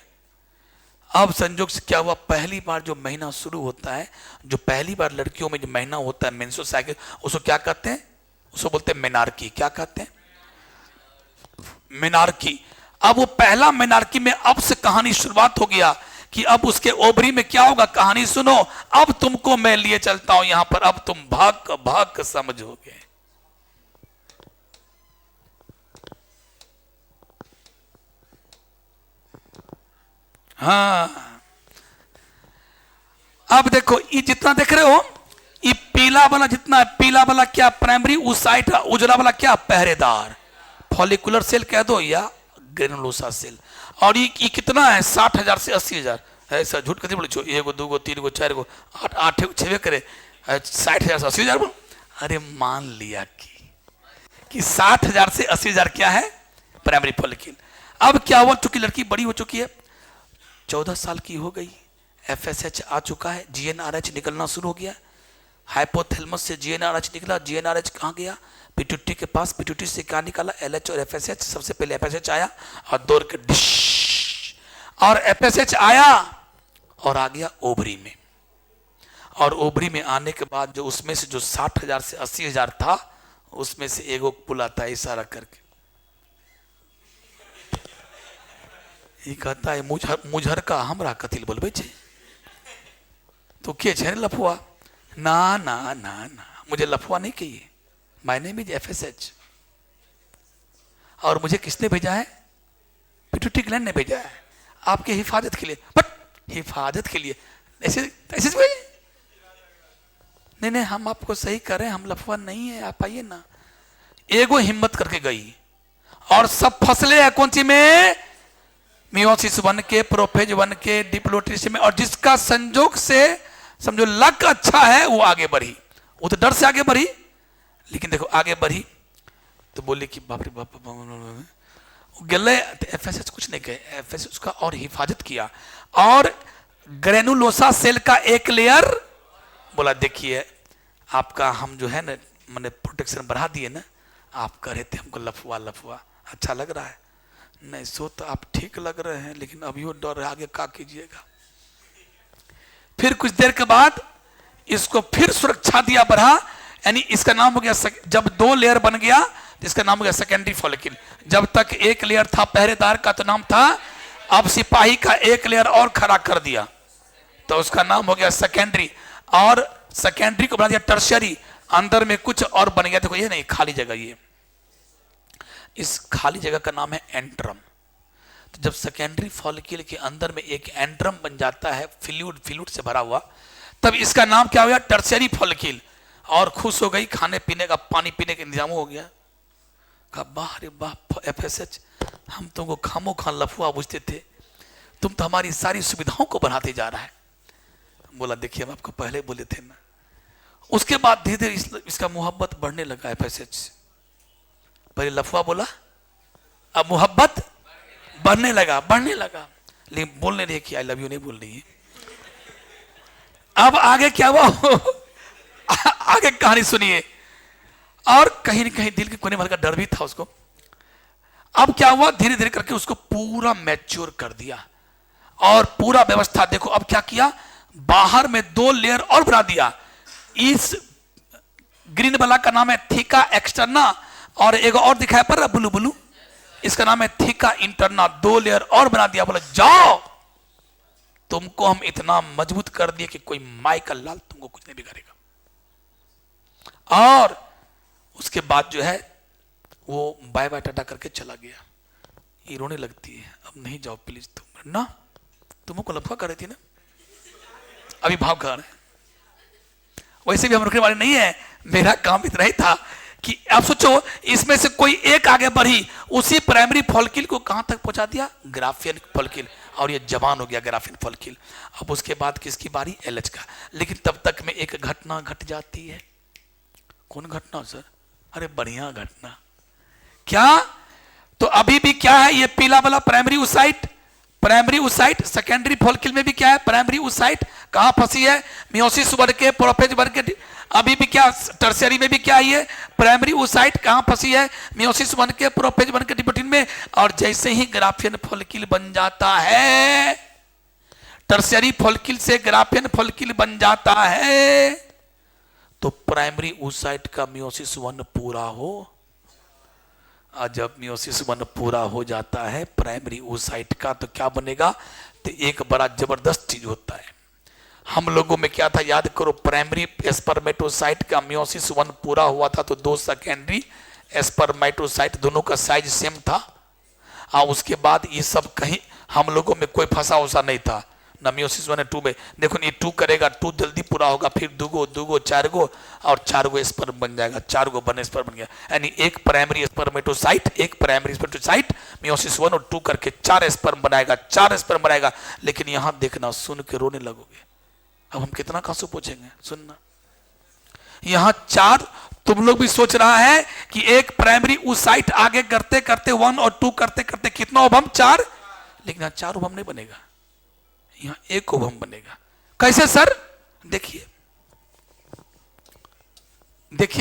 Speaker 1: अब संजोग से क्या हुआ, पहली बार जो महीना शुरू होता है, जो पहली बार लड़कियों में जो महीना होता है मेंस्ट्रुअल साइकिल, उसको क्या कहते हैं? उसको बोलते हैं मेनार्की। क्या कहते हैं? मेनार्की। अब वो पहला मेनार्की में अब से कहानी शुरुआत हो गया कि अब उसके ओवरी में क्या होगा, कहानी सुनो। अब तुमको मैं लिए चलता हूं यहां पर, अब तुम भाग भाग समझोगे। हाँ, अब देखो ये जितना देख रहे हो, ये पीला वाला जितना है, पीला वाला क्या प्राइमरी ऊसाइट, उजला वाला क्या पहरेदार, फॉलिकुलर सेल कह दो या ग्रेनुलोसा सेल। और ये कितना है? 60,000 से 80,000। ऐसा झूठ कभी बोले, 1 2 3 4 8 8 6 करे 60,000 से 80,000 बोल। अरे मान लिया कि 60,000 से 80,000 क्या है? Primary follicle. अब क्या हुआ, चूंकि लड़की बड़ी हो चुकी है, 14 साल की हो गई, FSH आ चुका है, GnRH निकलना शुरू हो गया। हाइपोथैलेमस से GnRH निकला, GnRH कहाँ गया? पिट्यूटरी के पास, पिट्यूटरी से क्या निकाला? LH और FSH। सबसे पहले FSH आया और दौड़ के डिश, और FSH आया और आ गया ओवरी में। और ओवरी में आने के बाद जो उसमें से जो 60,000 से 80,000 था, उसमें से एगो बुलाता है इशारा करके, ये कहता है मुझर का हमरा कथिल बोलबे छे, तो के छे लफुआ? ना ना ना ना, मुझे लफुआ नहीं कहिए, माय नेम इज FSH। और मुझे किसने भेजा है? पिट्यूटरी ग्लैंड ने भेजा है आपके हिफाजत के लिए। बट हिफाजत के लिए ऐसे ऐसे नहीं नहीं, हम आपको सही कर रहे हैं, हम लफुआ नहीं है, आप आइए ना। एगो हिम्मत करके गई और सब फसले है कौन सी में? मियोसिस 1 के प्रोफेज 1 के डिप्लोटीन में। और जिसका संजोग से समझो लक अच्छा है वो आगे बढ़ी, वो तो डर से आगे बढ़ी, लेकिन देखो आगे बढ़ी तो बोले कि बाप रे बाप, गले FSH कुछ नहीं कहे, FSH उसका और हिफाजत किया। और ग्रेनुलोसा सेल का एक लेयर बोला देखिए आपका हम जो है ना मैंने प्रोटेक्शन बढ़ा दिए ना, आप कह रहे थे हमको लफुआ लफुआ, अच्छा लग रहा है? नहीं, सो तो आप ठीक लग रहे हैं, लेकिन अभी वो डर है, आगे क्या कीजिएगा। फिर कुछ देर के बाद इसको फिर सुरक्षा दिया बढ़ा, यानी इसका नाम हो गया, जब 2 लेयर बन गया तो इसका नाम हो गया सेकेंडरी फॉलिकल। जब तक एक लेयर था पहरेदार का तो नाम था, अब सिपाही का एक लेयर और खड़ा कर दिया तो उसका नाम हो गया सेकेंडरी, और सेकेंडरी को बना दिया टर्शियरी, अंदर में कुछ और बन गया। देखो ये नहीं खाली जगह, ये इस खाली जगह का नाम है एंट्रम। तो जब सेकेंडरी फॉलिकल के अंदर में एक एंट्रम बन जाता है फ्लूइड से भरा हुआ, तब इसका नाम क्या हो गया? Tertiary follicle. और खुश हो गई, खाने पीने का पानी पीने का इंतजाम हो गया। कहा वाह रे वाह FSH, हम तुमको खामो खान लफुआ बुझते थे, तुम तो हमारी सारी सुविधाओं को बढ़ाते जा रहा है। बोला देखिए हम आपको पहले बोले थे ना। उसके बाद धीरे धीरे इसका मोहब्बत बढ़ने लगा एफएसएच से। पहले लफुआ बोला, अब मोहब्बत बढ़ने लगा, लेकिन बोल नहीं रही कि आई लव यू नहीं बोल रही है। अब आगे क्या हुआ आगे कहानी सुनिए। और कहीं न कहीं दिल के कोने में हल्का डर भी था उसको। अब क्या हुआ, धीरे धीरे करके उसको पूरा मैच्योर कर दिया और पूरा व्यवस्था देखो अब क्या किया, बाहर में 2 लेयर और बना दिया। इस ग्रीन वाला का नाम है थीका एक्सटर्ना और एक और दिखाया पर ब्लू ब्लू, इसका नाम है थीका इंटरना। 2 लेयर और बना दिया। बोला जाओ, तुमको हम इतना मजबूत कर दिए कि कोई माई का लाल तुमको कुछ नहीं बिगाड़ेगा। और उसके बाद जो है वो बाय बाय टाटा करके चला गया। ये रोने लगती है, अब नहीं जाओ प्लीज तुम ना, तुमको लफा कर रही थी ना, अभी भाव कर रहे। वैसे भी हम रुकने वाले नहीं है, मेरा काम इतना ही था कि आप सोचो इसमें से कोई एक आगे बढ़ी, उसी प्राइमरी फॉलिकल को कहां तक पहुंचा दिया, ग्राफियन फॉलिकल, और ये जवान हो गया ग्राफियन फॉलिकल। अब उसके बाद किसकी बारी, एलएच का। लेकिन तब तक में एक घटना घट जाती है। कौन घटना सर? अरे बढ़िया घटना। क्या? तो अभी भी क्या है ये पीला वाला प्राइमरी ऊसाइट, सेकेंडरी फॉलिकल में भी क्या है, प्राइमरी ऊसाइट कहां फंसी है, मियोसिस वर्ग के, प्रोफेज वर्ग के। अभी भी क्या टर्शियरी में भी क्या है, ये प्राइमरी ऊसाइट कहां फंसी है, मियोसिस 1 के, प्रोफेज 1 के डिप्यूटिन में। और जैसे ही ग्राफियन फॉलिकल बन जाता है, टर्शियरी फॉलिकल से ग्राफियन फॉलिकल बन जाता है, तो प्राइमरी ऊसाइट का मियोसिस 1 पूरा हो। और जब मियोसिस 1 पूरा हो जाता है प्राइमरी oocyte का, तो क्या बनेगा, तो एक बड़ा जबरदस्त चीज होता है। हम लोगों में क्या था याद करो, प्राइमरी स्पर्मेटोसाइट का मियोसिस 1 पूरा हुआ था तो 2 सेकेंडरी स्पर्मेटोसाइट, दोनों का साइज सेम था। और उसके बाद ये सब कहीं हम लोगों में कोई फंसा उसा नहीं था ना, मियोसिस 1 और 2 में। देखो ये 2 करेगा, 2 जल्दी पूरा होगा, फिर 2 4 गो और 4 गो स्पर्म बन जाएगा, 4 गो बने स्पर्म बन गया। यानी एक प्राइमरी स्पर्मेटोसाइट मियोसिस 1 और 2 करके 4 स्पर्म बनाएगा, 4 स्पर्म बनाएगा। लेकिन यहां देखना, सुन के रोने लगोगे। अब हम कितना कांसू पूछेंगे, सुनना। यहां 4, तुम लोग भी सोच रहा है कि एक प्राइमरी oocyte आगे करते करते 1 और 2 करते करते कितना ओवम, 4। लेकिन यहां 4 ओवम नहीं बनेगा, यहां 1 ओवम बनेगा। कैसे सर? देखिए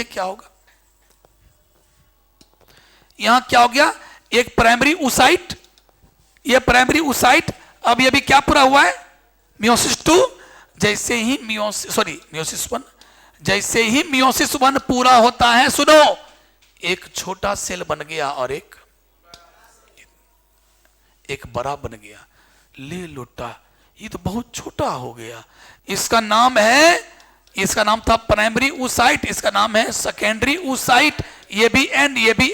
Speaker 1: क्या होगा। यहां क्या हो गया, एक प्राइमरी oocyte, ये प्राइमरी oocyte, अब ये भी क्या पूरा हुआ है, मियोसिस 2। जैसे ही मियोसिस 1, जैसे ही मियोसिस 1 पूरा होता है, सुनो, एक छोटा सेल बन गया और एक बड़ा बन गया। ले लोटा, ये तो बहुत छोटा हो गया। इसका नाम था प्राइमरी oocyte, इसका नाम है सेकेंडरी oocyte। ये भी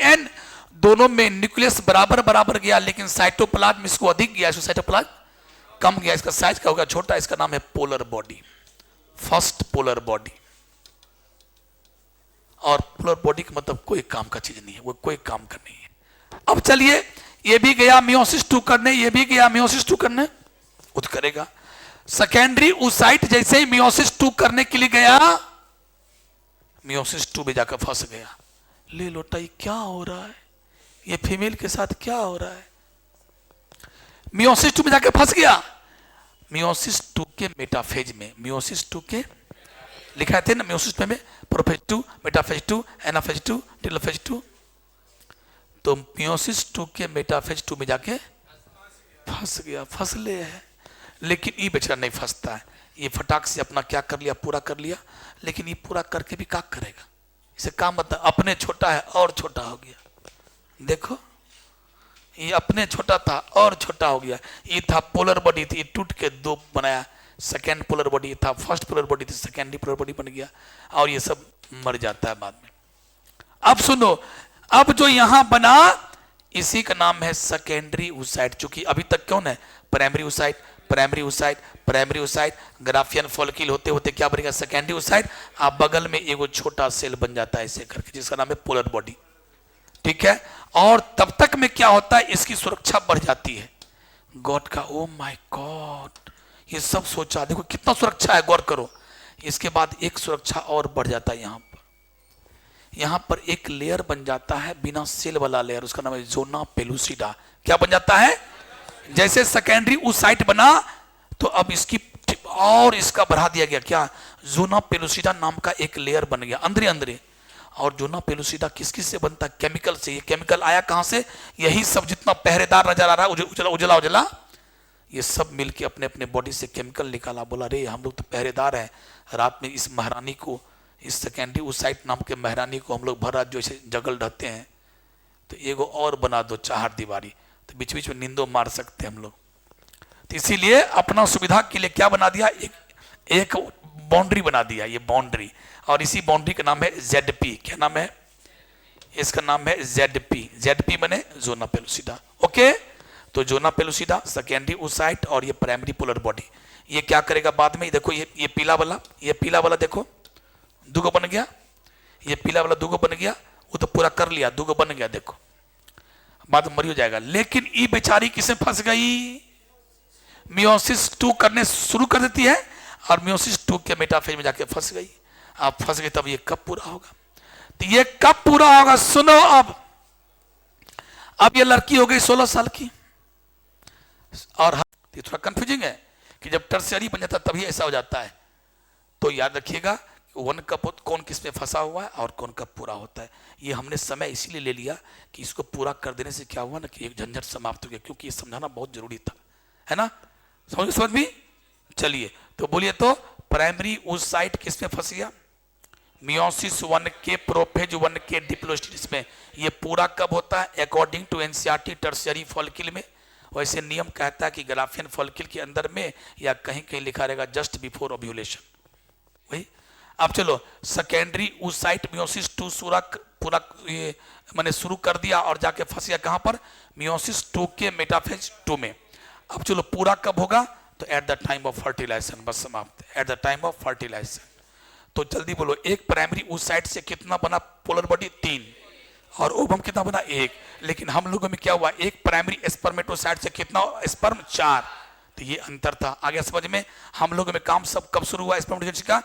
Speaker 1: एन, दोनों में न्यूक्लियस बराबर गया, लेकिन साइटोप्लाज्म इसको अधिक गया, इसको साइटोप्लाज्म कम गया। इसका साइज क्या होगा, छोटा। इसका नाम है polar body, first polar body. और पोलर बॉडी का मतलब कोई काम का चीज नहीं है, वो कोई काम का नहीं है। अब चलिए, ये भी गया मियोसिस 2 करने, ये भी गया मियोसिस 2 करने, खुद करेगा। सेकेंडरी oocyte जैसे ही मियोसिस 2 करने के लिए गया, मियोसिस 2 में जाकर फंस गया। ले लोटा, ये क्या हो रहा है, ये फीमेल के साथ क्या हो रहा है। मियोसिस 2 में जाकर फंस गया। मियोसिस 2 के मेटाफेज में, मियोसिस 2 के लिखा थे ना, मियोसिस में प्रोफेज 2, मेटाफेज 2, एनाफेज 2, टेलोफेज 2। तो मियोसिस 2 के मेटाफेज 2 में जाके फंस गया, फंसले है। लेकिन ये बेचारा नहीं फंसता है, ये फटाक से अपना क्या कर लिया, पूरा कर लिया। लेकिन ये पूरा करके भी क्या करेगा, इसे काम मतलब अपने छोटा है और छोटा हो गया। देखो, ये अपने छोटा था और छोटा हो गया। ये था पोलर बॉडी थी, टूट के 2 बनाया। सेकेंड पोलर बॉडी था, फर्स्ट पोलर बॉडी थी, सेकेंडरी पोलर बॉडी बन गया। और ये सब मर जाता है बाद में। अब सुनो, अब जो यहां बना, इसी का नाम है सेकेंडरी oocyte। चूंकि अभी तक कौन है, प्राइमरी oocyte, ग्राफियन फॉलिकल होते होते क्या बनेगा, सेकेंडरी oocyte। आप बगल में एगो छोटा सेल बन जाता है ऐसे करके, जिसका नाम है पोलर बॉडी। ठीक है। और तब तक में क्या होता है, इसकी सुरक्षा बढ़ जाती है। गॉड का, ओ माय गॉड, ये सब सोचा, देखो कितना सुरक्षा है, गौर करो। इसके बाद एक सुरक्षा और बढ़ जाता है यहां पर एक लेयर बन जाता है बिना सेल वाला लेयर, उसका नाम है जोना पेलुसिडा। क्या बन जाता है? जैसे सेकेंडरी oocyte बना तो अब इसकी और इसका बढ़ा दिया गया, क्या, जोना पेलुसिडा नाम का एक लेयर बन गया अंदर अंदर। और जोना पेलुसिडा किस किस से बनता है? केमिकल से। ये केमिकल आया कहां से? यही सब जितना पहरेदार नजर आ रहा है, उजला उजला उजला, ये सब मिलके अपने अपने बॉडी से केमिकल निकाला। बोला रे हम लोग तो पहरेदार हैं, रात में इस महारानी को, इस सेकेंडरी oocyte नाम के महारानी को हम लोग भर रात जो ऐसे जगल रहते हैं, तो एगो और बना दो चार दीवारी, तो बीच बीच में नींदो मार सकते हैं हम लोग। तो इसीलिए अपना सुविधा के लिए क्या बना दिया? एक बाउंड्री बना दिया, ये बाउंड्री। और इसी बाउंड्री का नाम है ZP। क्या नाम है इसका? नाम है ZP। ZP बने जोना पेलुसिडा। ओके, तो जोना पेलुसिडा, सेकेंडरी oocyte और ये प्राइमरी पोलर बॉडी, ये क्या करेगा बाद में? देखो ये पीला वाला देखो दुगो बन गया, ये पीला वाला दुगो बन गया, वो तो पूरा कर लिया, दुगो बन गया, देखो बाद में मरी हो जाएगा। लेकिन ये बेचारी किसे फंस गई? मियोसिस 2 करने शुरू कर देती है और मियोसिस 2 के मेटाफेज में जाके फंस गई। अब फंस गई, तब ये कब पूरा होगा? तो ये कब पूरा होगा? सुनो, अब ये लड़की हो गई 16 साल की, और ये थोड़ा कंफ्यूजिंग है कि जब टर्शियरी बन जाता तभी ऐसा हो जाता है। तो याद रखिएगा वन कब कौन किस में फंसा हुआ है और कौन कब पूरा होता है। ये हमने समय इसीलिए ले लिया कि इसको पूरा कर देने से क्या हुआ ना कि एक झंझट समाप्त हो गया, क्योंकि ये समझाना बहुत जरूरी था, है ना? समझ भी। चलिए तो बोलिए, तो प्राइमरी oocyte किस में फंस गया? मियोसिस 1 के प्रोफेज 1 के डिप्लोस्टिस में। ये पूरा कब होता है? According to NCERT tertiary follicle में। वैसे नियम कहता है कि ग्राफियन फॉलिकल के अंदर में या कहीं कहीं लिखा रहेगा जस्ट बिफोर ओव्यूलेशन। वही। अब चलो, सेकेंडरी oocyte मियोसिस 2 पूरा ये मैंने शुरू कर दिया और जाके फंस गया कहां पर? मियोसिस 2 के मेटाफेज 2 में। अब चलो पूरा कब होगा? तो at the time of fertilization, बस समाप्त, at the time of fertilization. तो जल्दी बोलो, एक प्राइमरी oocyte से कितना बना पोलर बॉडी? 3, और ओवम कितना बना? 1। लेकिन हम लोगों में क्या हुआ? एक प्राइमरी स्पर्मेटोसाइट से कितना स्पर्म? 4। तो ये अंतर था। आगे समझ में? हम लोगों में काम सब कब शुरू हुआ स्पर्मेटोसाइट का?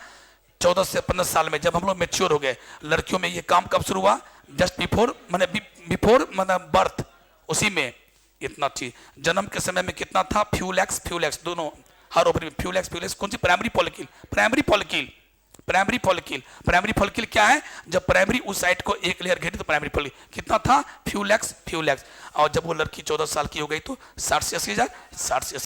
Speaker 1: 14 से 15 साल में, जब हम लोग मैच्योर हो गए। लड़कियों में ये काम कब शुरू हुआ? जस्ट बिफोर बिफोर बर्थ, उसी में इतना चीज। जन्म के समय में कितना था? फ्यूलैक्स दोनों हर ओवरी में। फ्यूलैक्स कौन सी? Primary follicle. प्राइमरी फॉलिकल क्या है? जब प्राइमरी oocyte को एक लेयर घेरी तो प्राइमरी फॉलिकल कितना था? फ्यूलैक्स। और जब वो लड़की 14 साल की हो गई तो 60 से 80 हजार, 60 से